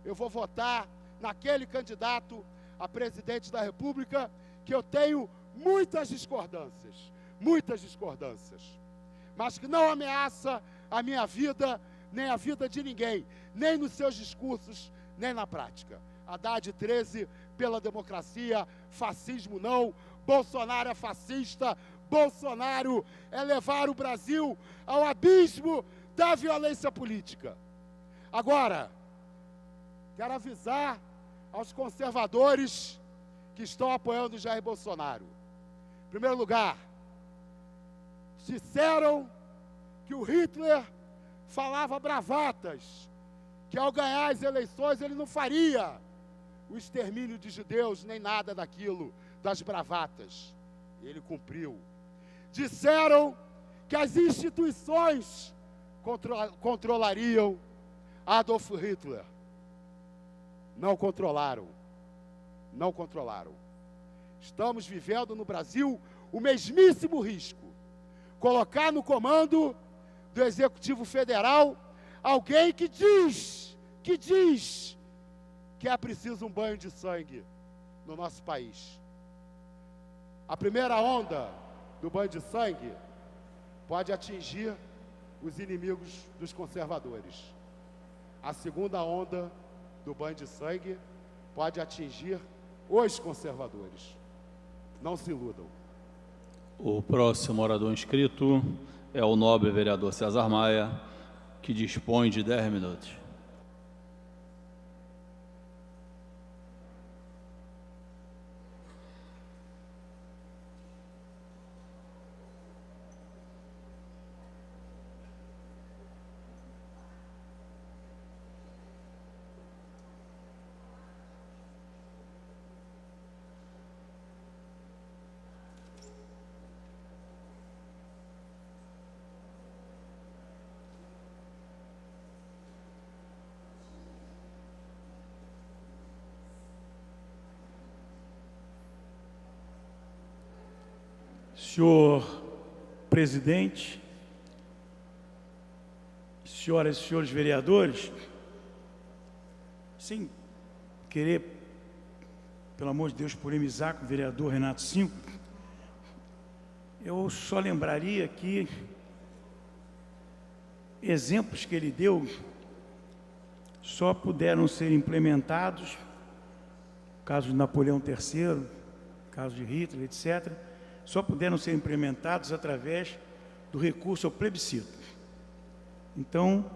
eu vou votar naquele candidato a presidente da República que eu tenho muitas discordâncias, mas que não ameaça a minha vida, nem a vida de ninguém, nem nos seus discursos, nem na prática. Haddad 13, pela democracia, fascismo não, Bolsonaro é fascista, Bolsonaro é levar o Brasil ao abismo da violência política. Agora, quero avisar aos conservadores que estão apoiando Jair Bolsonaro. Em primeiro lugar, disseram que o Hitler falava bravatas, que ao ganhar as eleições ele não faria o extermínio de judeus, nem nada daquilo, das bravatas. Ele cumpriu. Disseram que as instituições controlariam Adolf Hitler. Não controlaram. Estamos vivendo no Brasil o mesmíssimo risco. Colocar no comando do Executivo Federal alguém que diz que é preciso um banho de sangue no nosso país. A primeira onda do banho de sangue pode atingir os inimigos dos conservadores. A segunda onda do banho de sangue pode atingir os conservadores. Não se iludam. O próximo orador inscrito é o nobre vereador César Maia, que dispõe de 10 minutos. Senhor presidente, senhoras e senhores vereadores, sem querer, pelo amor de Deus, polemizar com o vereador Renato Cinco, eu só lembraria que exemplos que ele deu só puderam ser implementados, caso de Napoleão III, caso de Hitler, etc., só puderam ser implementados através do recurso ao plebiscito. Então,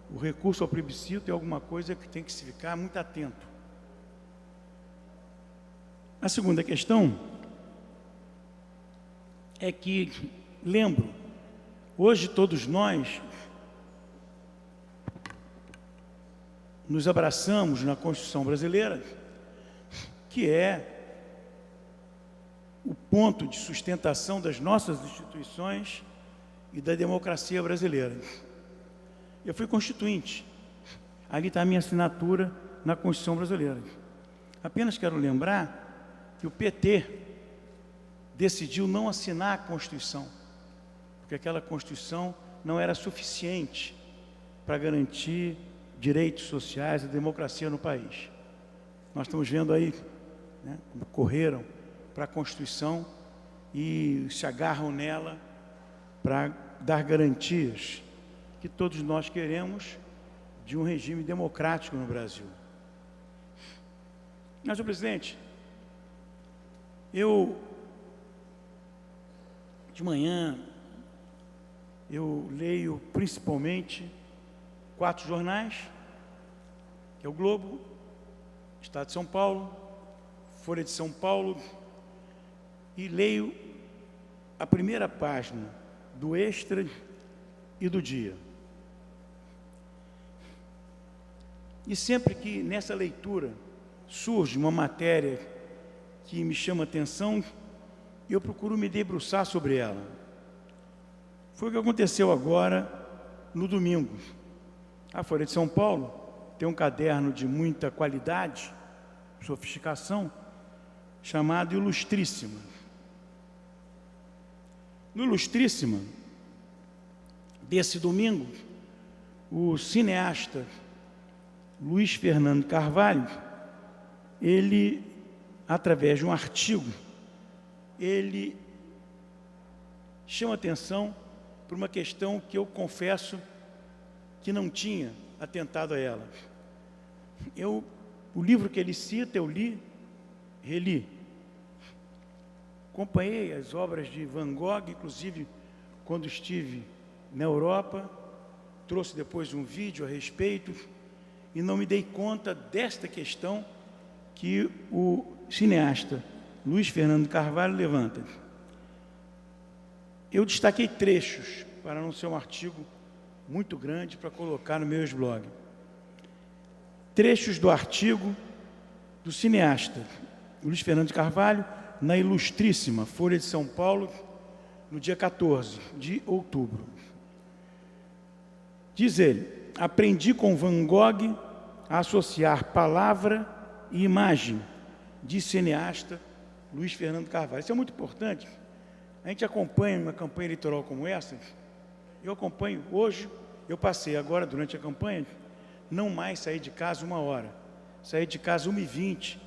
o recurso ao plebiscito é alguma coisa que tem que se ficar muito atento. A segunda questão é que, lembro, hoje todos nós nos abraçamos na Constituição brasileira, que é o ponto de sustentação das nossas instituições e da democracia brasileira. Eu fui constituinte, ali está a minha assinatura na Constituição brasileira. Apenas quero lembrar que o PT decidiu não assinar a Constituição, porque aquela Constituição não era suficiente para garantir direitos sociais e democracia no país. Nós estamos vendo aí, né, como correram para a Constituição e se agarram nela para dar garantias que todos nós queremos de um regime democrático no Brasil. Mas, senhor presidente, de manhã, eu leio principalmente 4 jornais, que é o Globo, Estado de São Paulo, Folha de São Paulo, e leio a primeira página do Extra e do Dia. E sempre que nessa leitura surge uma matéria que me chama atenção, eu procuro me debruçar sobre ela. Foi o que aconteceu agora no domingo. A Folha de São Paulo tem um caderno de muita qualidade, sofisticação, chamado Ilustríssima. No Ilustríssima, desse domingo, o cineasta Luiz Fernando Carvalho, ele, através de um artigo, ele chama atenção para uma questão que eu confesso que não tinha atentado a ela. O livro que ele cita, eu li, reli. Acompanhei as obras de Van Gogh, inclusive quando estive na Europa, trouxe depois um vídeo a respeito, e não me dei conta desta questão que o cineasta Luiz Fernando Carvalho levanta. Eu destaquei trechos, para não ser um artigo muito grande, para colocar no meu blog. Trechos do artigo do cineasta Luiz Fernando Carvalho, na Ilustríssima, Folha de São Paulo, no dia 14 de outubro. Diz ele: aprendi com Van Gogh a associar palavra e imagem, de cineasta Luiz Fernando Carvalho. Isso é muito importante. A gente acompanha uma campanha eleitoral como essa. Eu acompanho hoje, eu passei agora durante a campanha, não mais sair de casa 1 hora, sair de casa 1h20,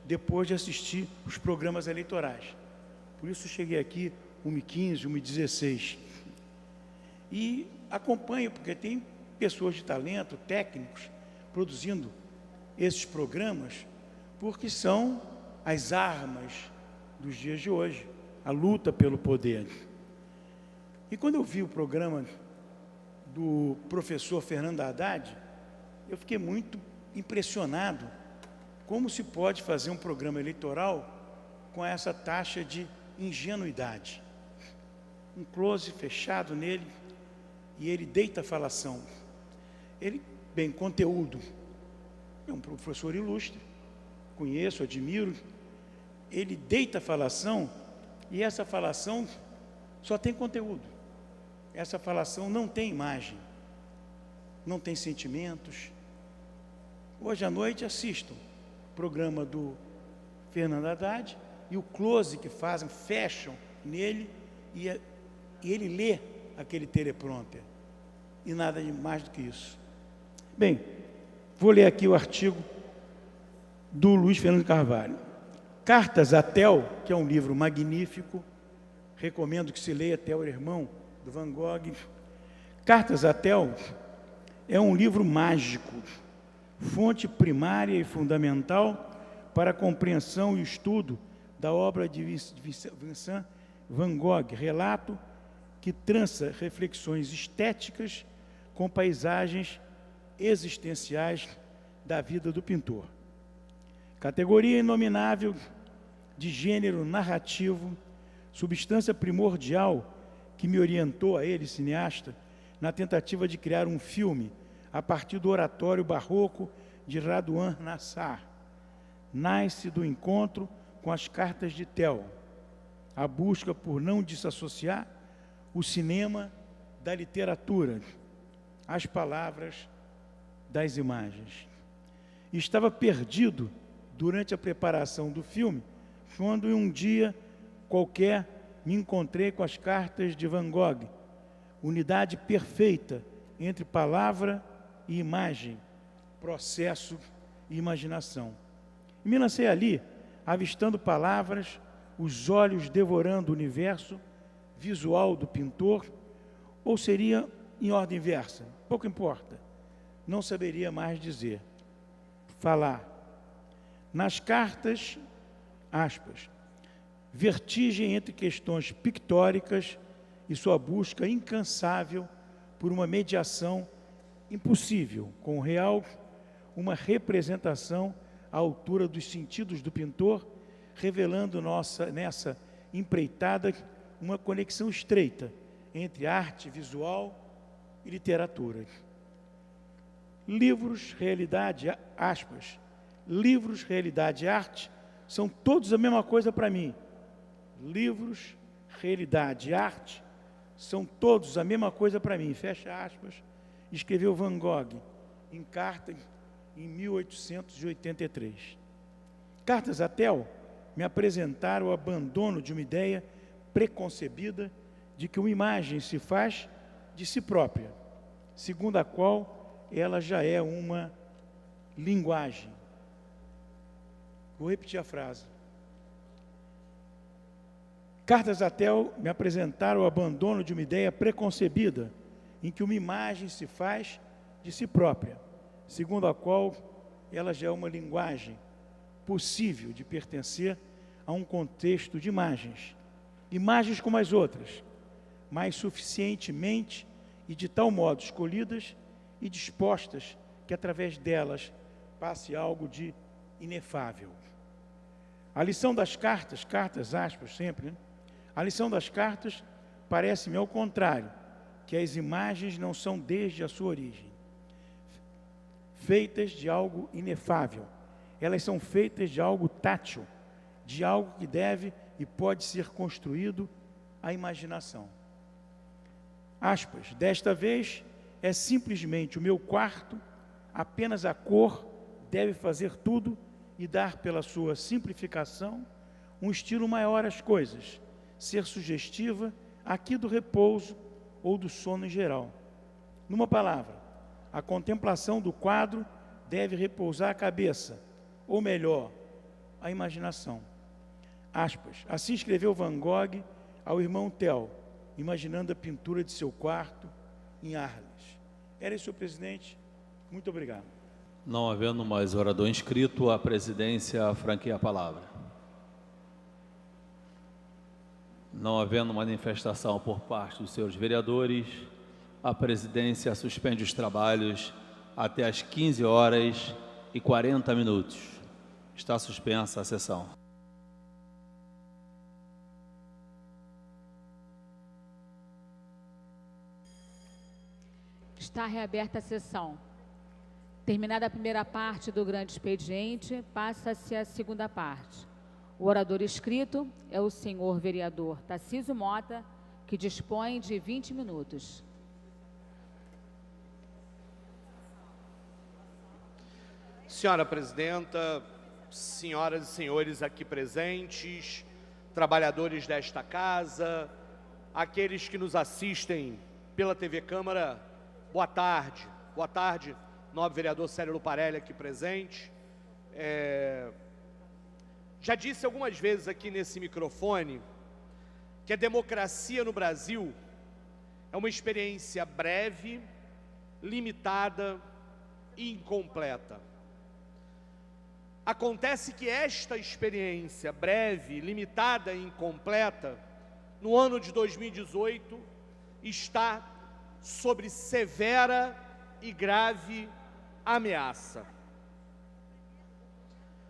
depois de assistir os programas eleitorais. Por isso cheguei aqui 1h15, 1h16. E acompanho, porque tem pessoas de talento, técnicos, produzindo esses programas, porque são as armas dos dias de hoje, a luta pelo poder. E quando eu vi o programa do professor Fernando Haddad, eu fiquei muito impressionado como se pode fazer um programa eleitoral com essa taxa de ingenuidade. Um close fechado nele, e ele deita a falação. Ele, bem, conteúdo, é um professor ilustre, conheço, admiro, ele deita a falação, e essa falação só tem conteúdo. Essa falação não tem imagem, não tem sentimentos. Hoje à noite assistam o programa do Fernando Haddad e o close que fazem, fecham nele e ele lê aquele teleprompter. E nada mais do que isso. Bem, vou ler aqui o artigo do Luiz Fernando Carvalho. Cartas a Theo, que é um livro magnífico, recomendo que se leia. Theo era irmão do Van Gogh. Cartas a Theo é um livro mágico, fonte primária e fundamental para a compreensão e estudo da obra de Vincent Van Gogh, relato que trança reflexões estéticas com paisagens existenciais da vida do pintor. Categoria inominável de gênero narrativo, substância primordial que me orientou a ele, cineasta, na tentativa de criar um filme a partir do oratório barroco de Radwan Nassar. Nasce do encontro com as cartas de Theo, a busca por não desassociar o cinema da literatura, as palavras das imagens. Estava perdido durante a preparação do filme, quando um dia qualquer me encontrei com as cartas de Van Gogh, unidade perfeita entre palavra e imagem, processo e imaginação. E me lancei ali, avistando palavras, os olhos devorando o universo visual do pintor, ou seria em ordem inversa, pouco importa, não saberia mais dizer. Falar. Nas cartas, aspas, vertigem entre questões pictóricas e sua busca incansável por uma mediação impossível com o real, uma representação à altura dos sentidos do pintor, revelando nessa empreitada uma conexão estreita entre arte visual e literatura. Livros, realidade, aspas, livros, realidade e arte são todos a mesma coisa para mim. Livros, realidade e arte são todos a mesma coisa para mim. Fecha aspas, escreveu Van Gogh em carta em 1883. Cartas a Theo me apresentaram o abandono de uma ideia preconcebida de que uma imagem se faz de si própria, segundo a qual ela já é uma linguagem. Vou repetir a frase. Cartas Atel me apresentaram o abandono de uma ideia preconcebida, em que uma imagem se faz de si própria, segundo a qual ela já é uma linguagem possível de pertencer a um contexto de imagens. Imagens como as outras, mas suficientemente e de tal modo escolhidas e dispostas que através delas passe algo de inefável. A lição das cartas, cartas aspas sempre, né? A lição das cartas parece-me ao contrário, que as imagens não são desde a sua origem feitas de algo inefável. Elas são feitas de algo tátil, de algo que deve e pode ser construído à imaginação. Aspas, desta vez é simplesmente o meu quarto, apenas a cor deve fazer tudo e dar pela sua simplificação um estilo maior às coisas, ser sugestiva aqui do repouso ou do sono em geral. Numa palavra, a contemplação do quadro deve repousar a cabeça, ou melhor, a imaginação. Aspas, assim escreveu Van Gogh ao irmão Theo, imaginando a pintura de seu quarto em Arles. Era isso, senhor presidente. Muito obrigado. Não havendo mais orador inscrito, a presidência franqueia a palavra. Não havendo manifestação por parte dos senhores vereadores, a presidência suspende os trabalhos até às 15h40. Está suspensa a sessão. Está reaberta a sessão. Terminada a primeira parte do grande expediente, passa-se a segunda parte. O orador inscrito é o senhor vereador Tarcísio Mota, que dispõe de 20 minutos. Senhora Presidenta, senhoras e senhores aqui presentes, trabalhadores desta casa, aqueles que nos assistem pela TV Câmara, boa tarde. Boa tarde, nobre vereador Célio Luparelli aqui presente. Já disse algumas vezes aqui nesse microfone que a democracia no Brasil é uma experiência breve, limitada e incompleta. Acontece que esta experiência breve, limitada e incompleta, no ano de 2018, está sob severa e grave ameaça.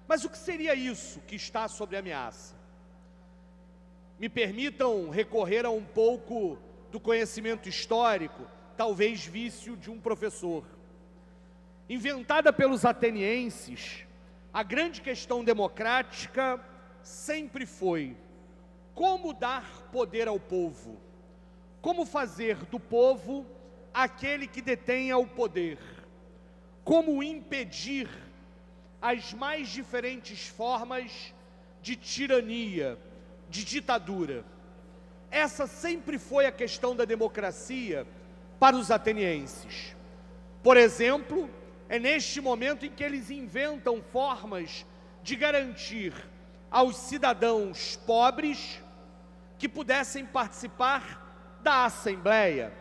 Mas o que seria isso que está sob ameaça? Me permitam recorrer a um pouco do conhecimento histórico, talvez vício de um professor. Inventada pelos atenienses, a grande questão democrática sempre foi como dar poder ao povo, como fazer do povo aquele que detenha o poder, como impedir as mais diferentes formas de tirania, de ditadura. Essa sempre foi a questão da democracia para os atenienses. Por exemplo, é neste momento em que eles inventam formas de garantir aos cidadãos pobres que pudessem participar da Assembleia.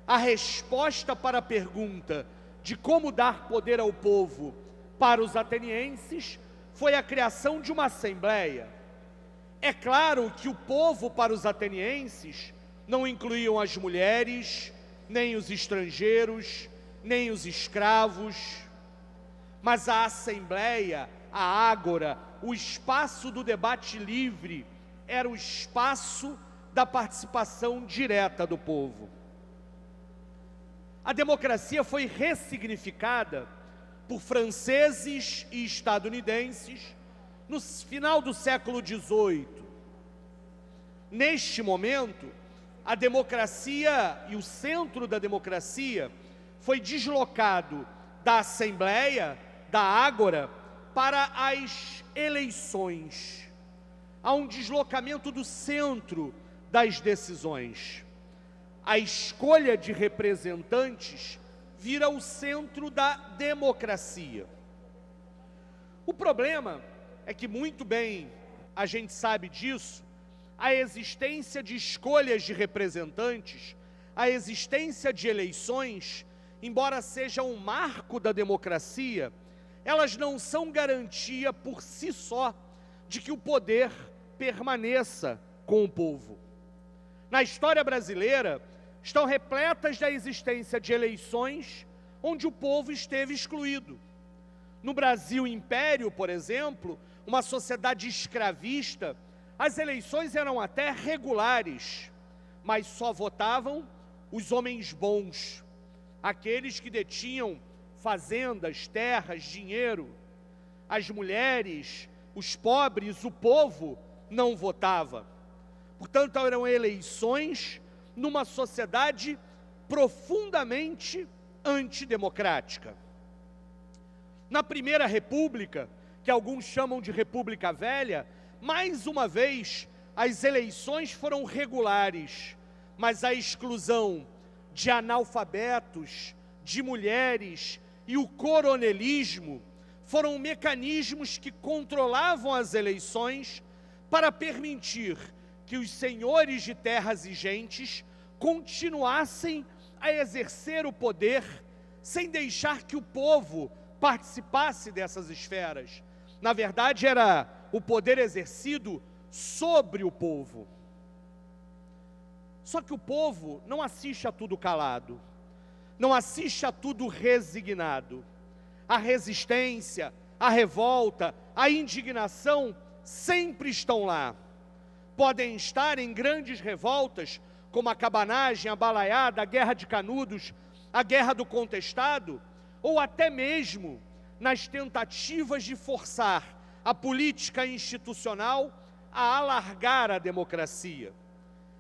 A resposta para a pergunta de como dar poder ao povo para os atenienses foi a criação de uma Assembleia. É claro que o povo para os atenienses não incluíam as mulheres, nem os estrangeiros, nem os escravos, mas a Assembleia, a Ágora, o espaço do debate livre, era o espaço da participação direta do povo. A democracia foi ressignificada por franceses e estadunidenses no final do século XVIII. Neste momento, a democracia e o centro da democracia foi deslocado da Assembleia, da Ágora, para as eleições. Há um deslocamento do centro das decisões. A escolha de representantes vira o centro da democracia. O problema é que, muito bem, a gente sabe disso, a existência de escolhas de representantes, a existência de eleições, embora seja um marco da democracia, elas não são garantia por si só de que o poder permaneça com o povo. Na história brasileira, estão repletas da existência de eleições onde o povo esteve excluído. No Brasil Império, por exemplo, uma sociedade escravista, as eleições eram até regulares, mas só votavam os homens bons, aqueles que detinham fazendas, terras, dinheiro. As mulheres, os pobres, o povo não votava. Portanto, eram eleições numa sociedade profundamente antidemocrática. Na Primeira República, que alguns chamam de República Velha, mais uma vez, as eleições foram regulares, mas a exclusão de analfabetos, de mulheres e o coronelismo foram mecanismos que controlavam as eleições para permitir que os senhores de terras e gentes continuassem a exercer o poder sem deixar que o povo participasse dessas esferas. Na verdade, era o poder exercido sobre o povo. Só que o povo não assiste a tudo calado, não assiste a tudo resignado. A resistência, a revolta, a indignação sempre estão lá. Podem estar em grandes revoltas, como a cabanagem, a balaiada, a guerra de Canudos, a guerra do Contestado, ou até mesmo nas tentativas de forçar a política institucional a alargar a democracia.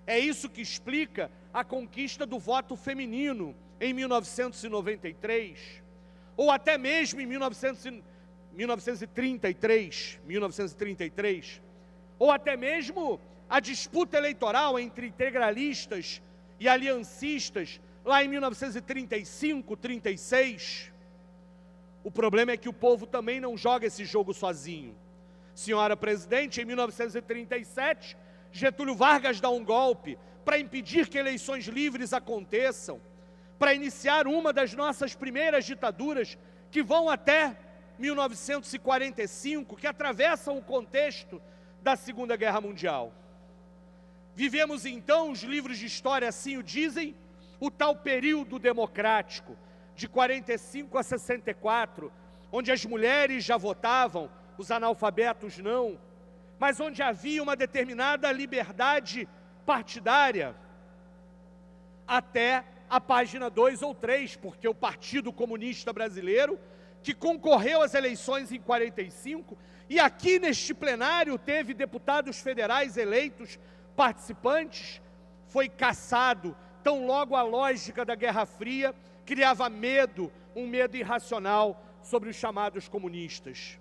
É isso que explica a conquista do voto feminino em 1993, ou até mesmo em 1933, ou até mesmo a disputa eleitoral entre integralistas e aliancistas lá em 1935, 36. O problema é que o povo também não joga esse jogo sozinho. Senhora presidente, em 1937, Getúlio Vargas dá um golpe para impedir que eleições livres aconteçam, para iniciar uma das nossas primeiras ditaduras, que vão até 1945, que atravessam o contexto da Segunda Guerra Mundial. Vivemos então, os livros de história assim o dizem, o tal período democrático, de 45 a 64, onde as mulheres já votavam, os analfabetos não, mas onde havia uma determinada liberdade partidária, até a página 2 ou 3, porque o Partido Comunista Brasileiro, que concorreu às eleições em 45, e aqui neste plenário teve deputados federais eleitos, participantes, foi cassado, tão logo a lógica da Guerra Fria criava medo, um medo irracional sobre os chamados comunistas.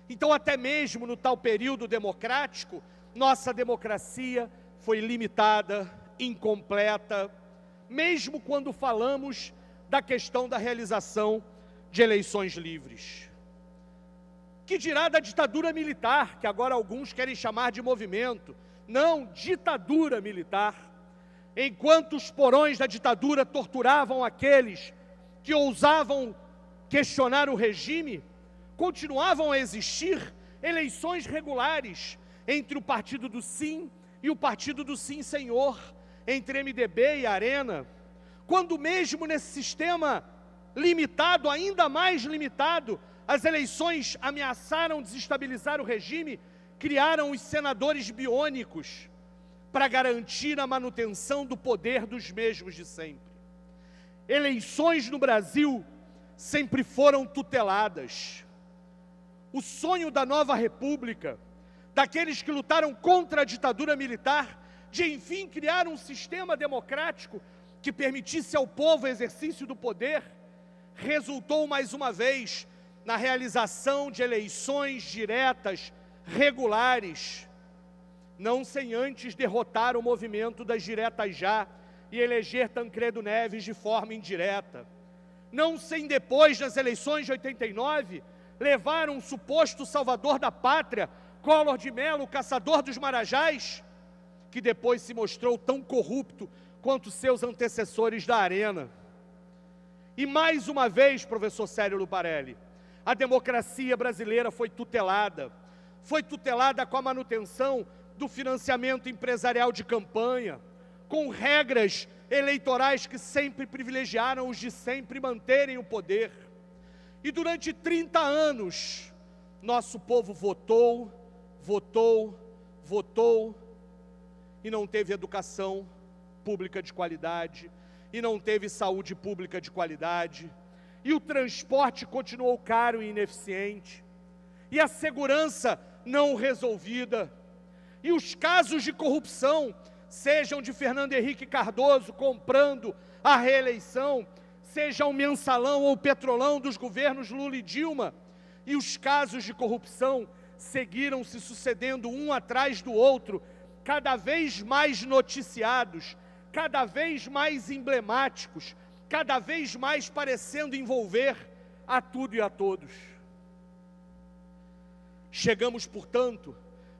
Então, até mesmo no tal período democrático, nossa democracia foi limitada, incompleta, mesmo quando falamos da questão da realização de eleições livres. Que dirá da ditadura militar, que agora alguns querem chamar de movimento? Não, ditadura militar. Enquanto os porões da ditadura torturavam aqueles que ousavam questionar o regime, continuavam a existir eleições regulares entre o Partido do Sim e o Partido do Sim Senhor, entre MDB e Arena, quando mesmo nesse sistema limitado, ainda mais limitado, as eleições ameaçaram desestabilizar o regime, criaram os senadores biônicos para garantir a manutenção do poder dos mesmos de sempre. Eleições no Brasil sempre foram tuteladas. O sonho da nova república, daqueles que lutaram contra a ditadura militar, de enfim criar um sistema democrático que permitisse ao povo o exercício do poder, resultou mais uma vez na realização de eleições diretas, regulares, não sem antes derrotar o movimento das diretas já e eleger Tancredo Neves de forma indireta. Não sem depois das eleições de 89, levar um suposto salvador da pátria, Collor de Mello, o caçador dos marajás, que depois se mostrou tão corrupto quanto seus antecessores da arena. E mais uma vez, professor Célio Luparelli, a democracia brasileira foi tutelada com a manutenção do financiamento empresarial de campanha, com regras eleitorais que sempre privilegiaram os de sempre manterem o poder. E durante 30 anos, nosso povo votou e não teve educação pública de qualidade, e não teve saúde pública de qualidade, e o transporte continuou caro e ineficiente, e a segurança não resolvida, e os casos de corrupção, sejam de Fernando Henrique Cardoso comprando a reeleição, seja o mensalão ou o petrolão dos governos Lula e Dilma, e os casos de corrupção seguiram se sucedendo um atrás do outro, cada vez mais noticiados, cada vez mais emblemáticos, cada vez mais parecendo envolver a tudo e a todos. Chegamos, portanto,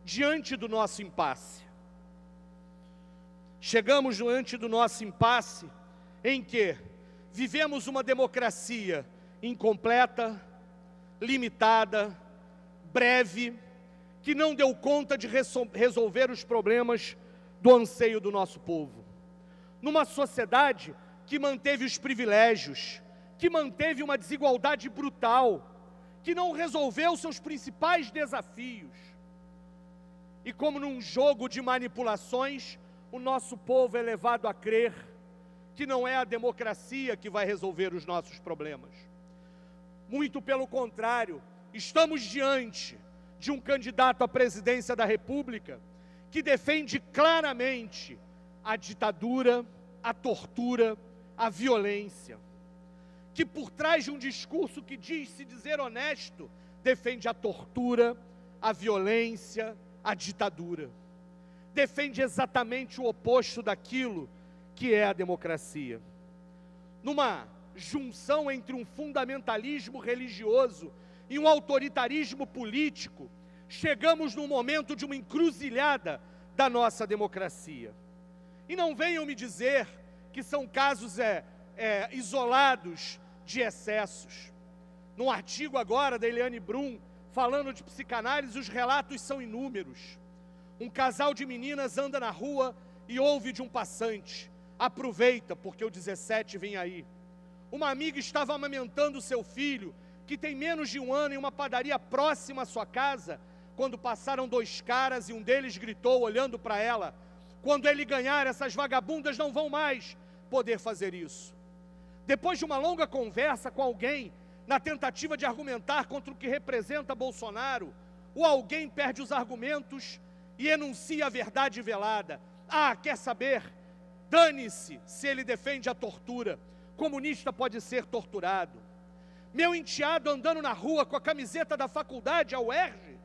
diante do nosso impasse. Chegamos diante do nosso impasse em que vivemos uma democracia incompleta, limitada, breve, que não deu conta de resolver os problemas do anseio do nosso povo. Numa sociedade que manteve os privilégios, que manteve uma desigualdade brutal, que não resolveu seus principais desafios. E como num jogo de manipulações, o nosso povo é levado a crer que não é a democracia que vai resolver os nossos problemas. Muito pelo contrário, estamos diante de um candidato à presidência da República que defende claramente a ditadura, a tortura, a violência, que por trás de um discurso que diz se dizer honesto, defende a tortura, a violência, a ditadura. Defende exatamente o oposto daquilo que é a democracia. Numa junção entre um fundamentalismo religioso e um autoritarismo político, chegamos num momento de uma encruzilhada da nossa democracia. E não venham me dizer que são casos isolados de excessos. Num artigo agora da Eliane Brum, falando de psicanálise, os relatos são inúmeros. Um casal de meninas anda na rua e ouve de um passante: aproveita, porque o 17 vem aí. Uma amiga estava amamentando seu filho, que tem menos de um ano, em uma padaria próxima à sua casa, quando passaram dois caras e um deles gritou, olhando para ela: quando ele ganhar, essas vagabundas não vão mais poder fazer isso. Depois de uma longa conversa com alguém, na tentativa de argumentar contra o que representa Bolsonaro, o alguém perde os argumentos e enuncia a verdade velada. Ah, quer saber? Dane-se se ele defende a tortura. Comunista pode ser torturado. Meu enteado andando na rua com a camiseta da faculdade, a UERJ,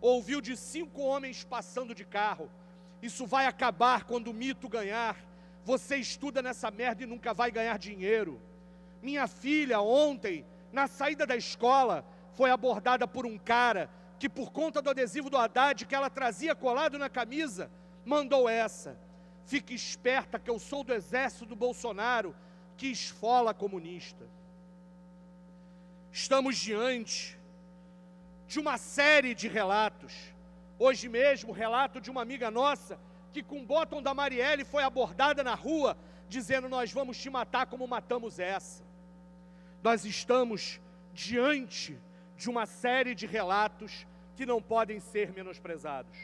ouviu de 5 homens passando de carro: isso vai acabar quando o mito ganhar. Você estuda nessa merda e nunca vai ganhar dinheiro. Minha filha ontem, na saída da escola, foi abordada por um cara que, por conta do adesivo do Haddad que ela trazia colado na camisa, mandou essa: fique esperta que eu sou do exército do Bolsonaro, que esfola comunista. Estamos diante de uma série de relatos. Hoje mesmo, relato de uma amiga nossa, que com o bottom da Marielle foi abordada na rua, dizendo: nós vamos te matar como matamos essa. Nós estamos diante de uma série de relatos que não podem ser menosprezados.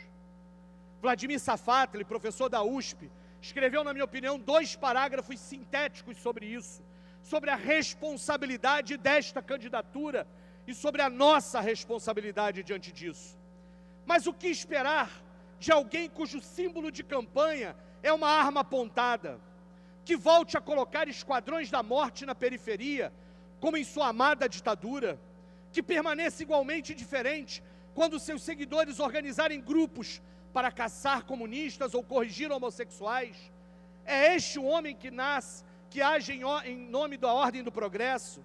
Vladimir Safatli, professor da USP, escreveu, na minha opinião, 2 parágrafos sintéticos sobre isso, sobre a responsabilidade desta candidatura e sobre a nossa responsabilidade diante disso. Mas o que esperar de alguém cujo símbolo de campanha é uma arma apontada, que volte a colocar esquadrões da morte na periferia, como em sua amada ditadura, que permaneça igualmente indiferente quando seus seguidores organizarem grupos para caçar comunistas ou corrigir homossexuais? É este o homem que age em nome da ordem do progresso?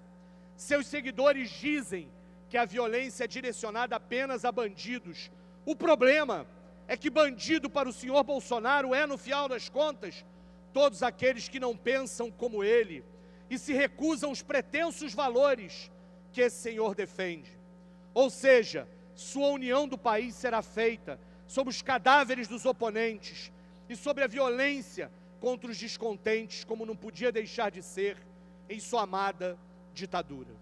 Seus seguidores dizem que a violência é direcionada apenas a bandidos. O problema é que bandido para o senhor Bolsonaro é, no final das contas, todos aqueles que não pensam como ele e se recusam os pretensos valores que esse senhor defende. Ou seja, sua união do país será feita sobre os cadáveres dos oponentes e sobre a violência contra os descontentes, como não podia deixar de ser em sua amada ditadura.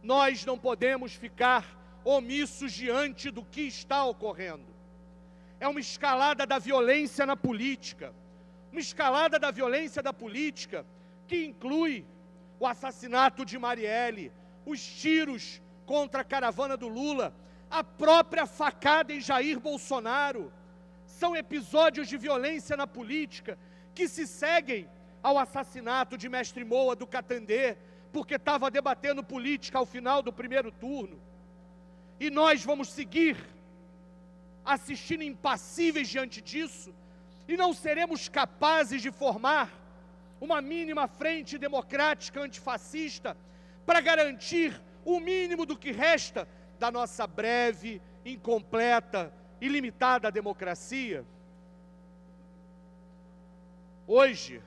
Nós não podemos ficar omissos diante do que está ocorrendo. É uma escalada da violência na política, uma escalada da violência da política que inclui o assassinato de Marielle, os tiros contra a caravana do Lula, a própria facada em Jair Bolsonaro. São episódios de violência na política que se seguem ao assassinato de Mestre Moa do Catendê, porque estava debatendo política ao final do primeiro turno. E nós vamos seguir assistindo impassíveis diante disso, e não seremos capazes de formar uma mínima frente democrática antifascista para garantir o mínimo do que resta da nossa breve, incompleta e limitada democracia. Hoje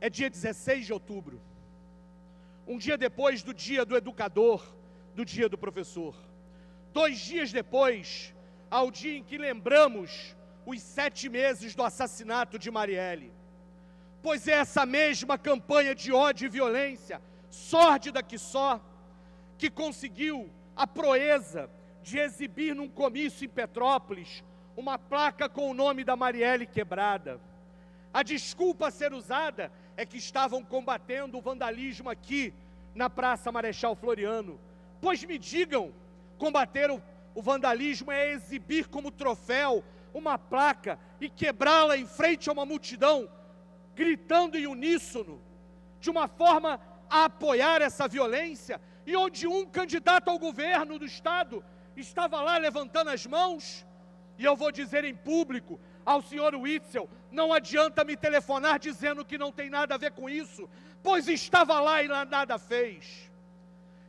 é dia 16 de outubro, um dia depois do dia do educador, do dia do professor. 2 dias depois, ao dia em que lembramos os 7 meses do assassinato de Marielle. Pois é essa mesma campanha de ódio e violência, sórdida que só, que conseguiu a proeza de exibir num comício em Petrópolis uma placa com o nome da Marielle quebrada. A desculpa a ser usada é que estavam combatendo o vandalismo aqui na Praça Marechal Floriano. Pois me digam, combater o vandalismo é exibir como troféu uma placa e quebrá-la em frente a uma multidão, gritando em uníssono, de uma forma a apoiar essa violência, e onde um candidato ao governo do Estado estava lá levantando as mãos. E eu vou dizer em público ao senhor Witzel, não adianta me telefonar dizendo que não tem nada a ver com isso, pois estava lá e nada fez.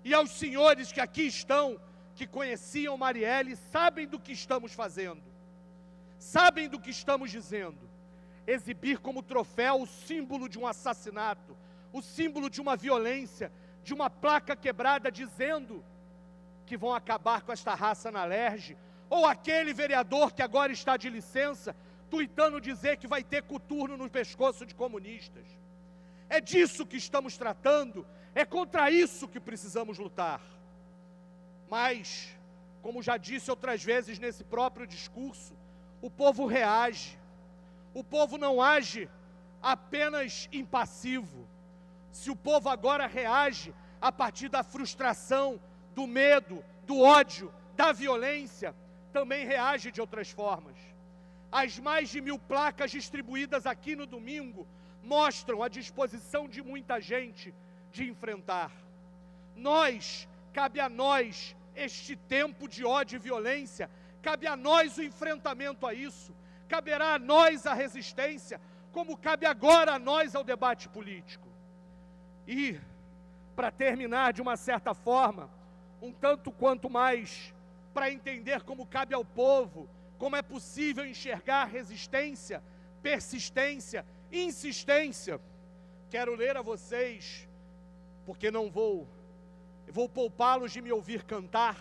E aos senhores que aqui estão, que conheciam Marielle, sabem do que estamos fazendo, sabem do que estamos dizendo. Exibir como troféu o símbolo de um assassinato, o símbolo de uma violência, de uma placa quebrada dizendo que vão acabar com esta raça na Alerj, ou aquele vereador que agora está de licença, tuitando dizer que vai ter coturno no pescoço de comunistas. É disso que estamos tratando, é contra isso que precisamos lutar. Mas, como já disse outras vezes nesse próprio discurso, o povo reage. O povo não age apenas impassivo. Se o povo agora reage a partir da frustração, do medo, do ódio, da violência, também reage de outras formas. As mais de 1000 placas distribuídas aqui no domingo mostram a disposição de muita gente de enfrentar. Cabe a nós este tempo de ódio e violência, cabe a nós o enfrentamento a isso, caberá a nós a resistência, como cabe agora a nós ao debate político. E, para terminar de uma certa forma, um tanto quanto mais para entender como cabe ao povo, como é possível enxergar resistência, persistência, insistência, quero ler a vocês, porque vou poupá-los de me ouvir cantar,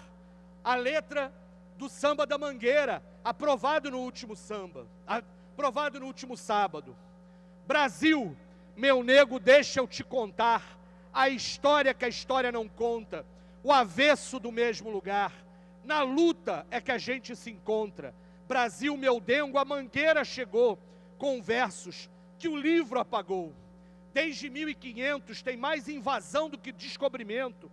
a letra do Samba da Mangueira, aprovado no último sábado. Brasil, meu nego, deixa eu te contar a história que a história não conta, o avesso do mesmo lugar. Na luta é que a gente se encontra. Brasil, meu dengo, a mangueira chegou com versos que o livro apagou. Desde 1500 tem mais invasão do que descobrimento.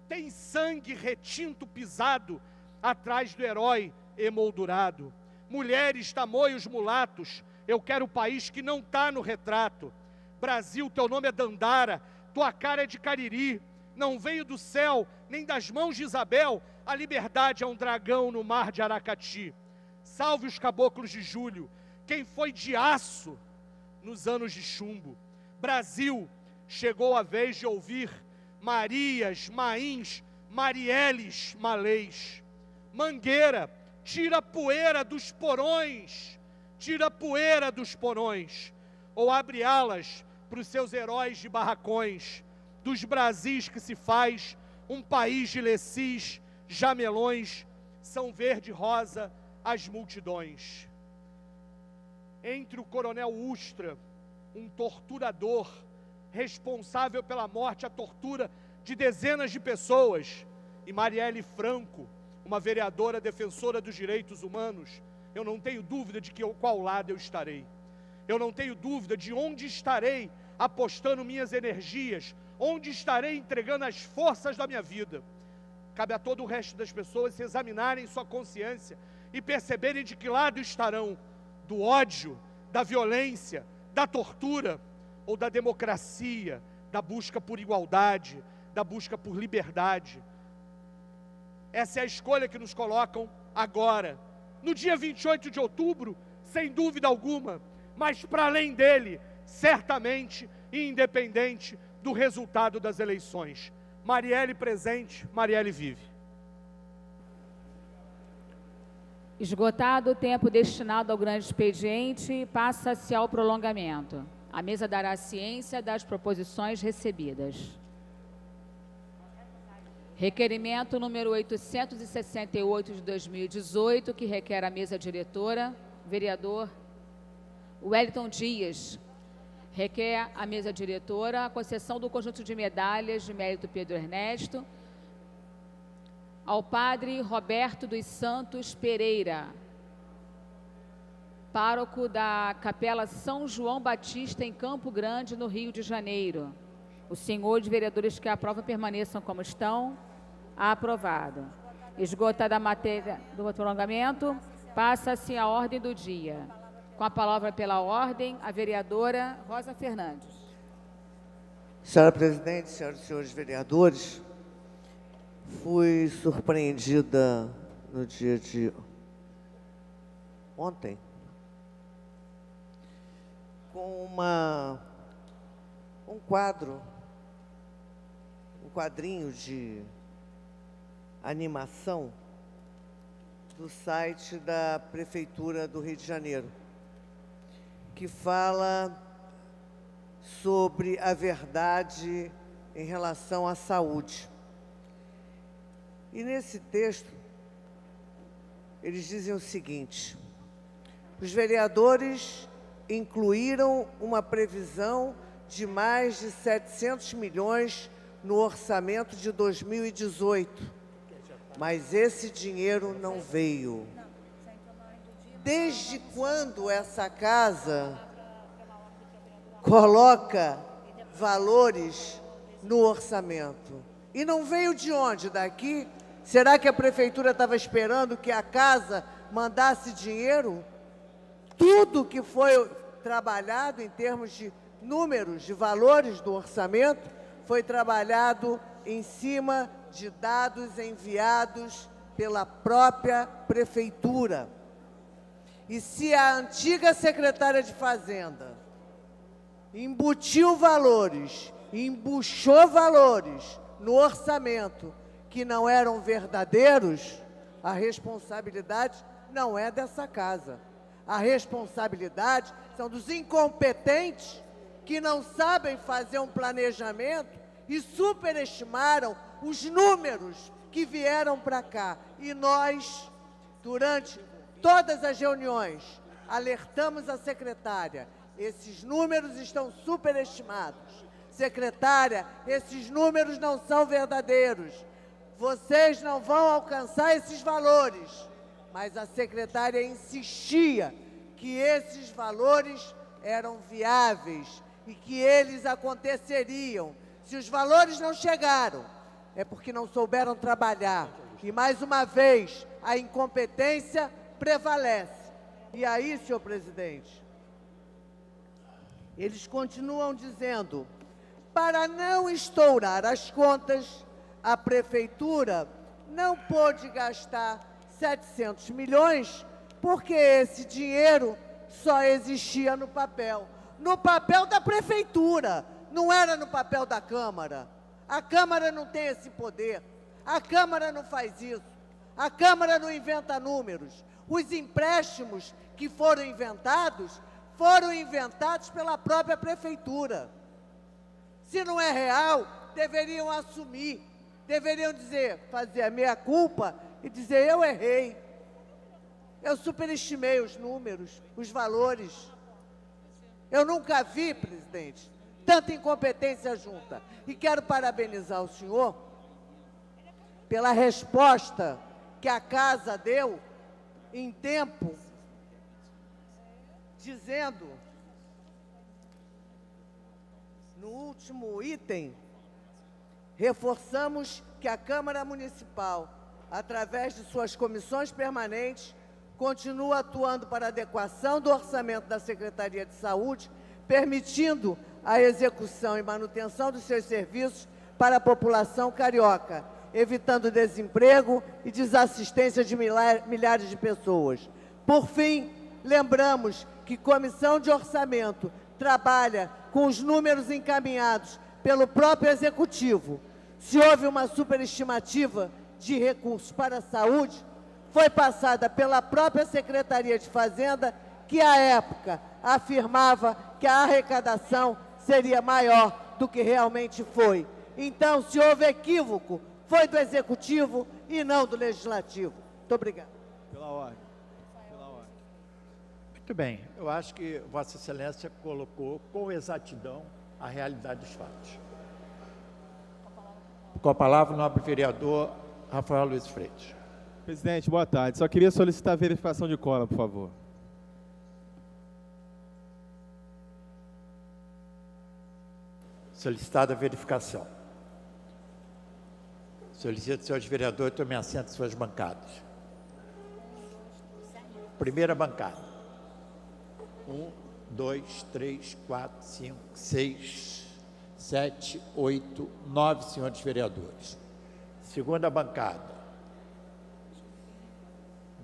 Tem sangue retinto pisado atrás do herói emoldurado. Mulheres, tamoios, mulatos, eu quero o país que não está no retrato. Brasil, teu nome é Dandara, tua cara é de Cariri. Não veio do céu, nem das mãos de Isabel, a liberdade é um dragão no mar de Aracati. salve os caboclos de julho, quem foi de aço nos anos de chumbo. Brasil, chegou a vez de ouvir Marias, Maíns, Marielles, Malês. Mangueira, tira a poeira dos porões, tira a poeira dos porões, ou abre alas para os seus heróis de barracões, dos Brasis que se faz um país de lecis, jamelões, são verde e rosa as multidões. Entre o coronel Ustra, um torturador, responsável pela morte, a tortura de dezenas de pessoas, e Marielle Franco, uma vereadora defensora dos direitos humanos, eu não tenho dúvida de qual lado eu estarei. Eu não tenho dúvida de onde estarei apostando minhas energias, onde estarei entregando as forças da minha vida. Cabe a todo o resto das pessoas se examinarem sua consciência e perceberem de que lado estarão, do ódio, da violência, da tortura ou da democracia, da busca por igualdade, da busca por liberdade. Essa é a escolha que nos colocam agora, no dia 28 de outubro, sem dúvida alguma, mas para além dele, certamente e independente do resultado das eleições. Marielle presente, Marielle vive. Esgotado o tempo destinado ao grande expediente, passa-se ao prolongamento. A mesa dará ciência das proposições recebidas. Requerimento número 868 de 2018, que requer a mesa diretora, vereador Wellington Dias. Requer a mesa diretora a concessão do conjunto de medalhas de mérito Pedro Ernesto ao padre Roberto dos Santos Pereira, pároco da Capela São João Batista, em Campo Grande, no Rio de Janeiro. Os senhores vereadores que aprovam permaneçam como estão. Aprovado. Esgotada a matéria do prolongamento, passa-se a ordem do dia. Com a palavra pela ordem, a vereadora Rosa Fernandes. Senhora presidente, senhoras e senhores vereadores, fui surpreendida no dia de ontem com um quadrinho de animação do site da Prefeitura do Rio de Janeiro, que fala sobre a verdade em relação à saúde. E nesse texto, eles dizem o seguinte: os vereadores incluíram uma previsão de mais de 700 milhões no orçamento de 2018, mas esse dinheiro não veio. Desde quando essa casa coloca valores no orçamento? E não veio de onde? Daqui? Será que a prefeitura estava esperando que a casa mandasse dinheiro? Tudo que foi trabalhado em termos de números, de valores do orçamento, foi trabalhado em cima de dados enviados pela própria prefeitura. E se a antiga secretária de Fazenda embutiu valores, embuchou valores no orçamento que não eram verdadeiros, a responsabilidade não é dessa casa. A responsabilidade são dos incompetentes que não sabem fazer um planejamento e superestimaram os números que vieram para cá. E nós, durante todas as reuniões, alertamos a secretária: esses números estão superestimados. Secretária, esses números não são verdadeiros. Vocês não vão alcançar esses valores. Mas a secretária insistia que esses valores eram viáveis e que eles aconteceriam. Se os valores não chegaram, é porque não souberam trabalhar. E, mais uma vez, a incompetência prevalece. E aí, senhor presidente, eles continuam dizendo: para não estourar as contas, a prefeitura não pôde gastar 700 milhões porque esse dinheiro só existia no papel da prefeitura, não era no papel da Câmara. A Câmara não tem esse poder, a Câmara não faz isso, a Câmara não inventa números. Os empréstimos que foram inventados pela própria prefeitura. Se não é real, deveriam assumir, deveriam dizer, fazer a meia-culpa e dizer: eu errei, eu superestimei os números, os valores. Eu nunca vi, presidente, tanta incompetência junta. E quero parabenizar o senhor pela resposta que a casa deu em tempo, dizendo, no último item, reforçamos que a Câmara Municipal, através de suas comissões permanentes, continua atuando para a adequação do orçamento da Secretaria de Saúde, permitindo a execução e manutenção dos seus serviços para a população carioca, evitando desemprego e desassistência de milhares de pessoas. Por fim, lembramos que a Comissão de Orçamento trabalha com os números encaminhados pelo próprio Executivo. Se houve uma superestimativa de recursos para a saúde, foi passada pela própria Secretaria de Fazenda, que à época afirmava que a arrecadação seria maior do que realmente foi. Então, se houve equívoco, foi do Executivo e não do Legislativo. Muito obrigada. Pela ordem. Muito bem, eu acho que Vossa Excelência colocou com exatidão a realidade dos fatos. Com a palavra, o nobre vereador Rafael Luiz Freitas. Presidente, boa tarde. Só queria solicitar a verificação de quórum, por favor. Solicitada a verificação. Solicito, senhores vereadores, tomem assento em suas bancadas. Primeira bancada. 1, 2, 3, 4, 5, 6, 7, 8, 9 senhores vereadores. Segunda bancada.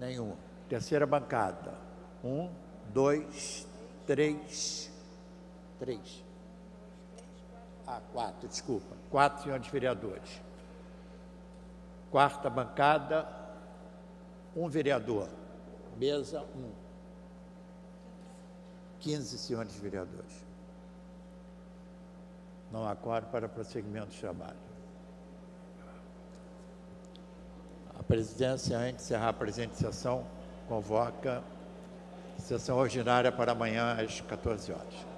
Nenhum. Terceira bancada. 1, 2, 3, 4, desculpa. 4 senhores vereadores. Quarta bancada, 1 vereador. Mesa 1. 15 senhores vereadores. Não há quórum para prosseguimento do trabalho. A presidência, antes de encerrar a presente sessão, convoca sessão ordinária para amanhã às 14 horas.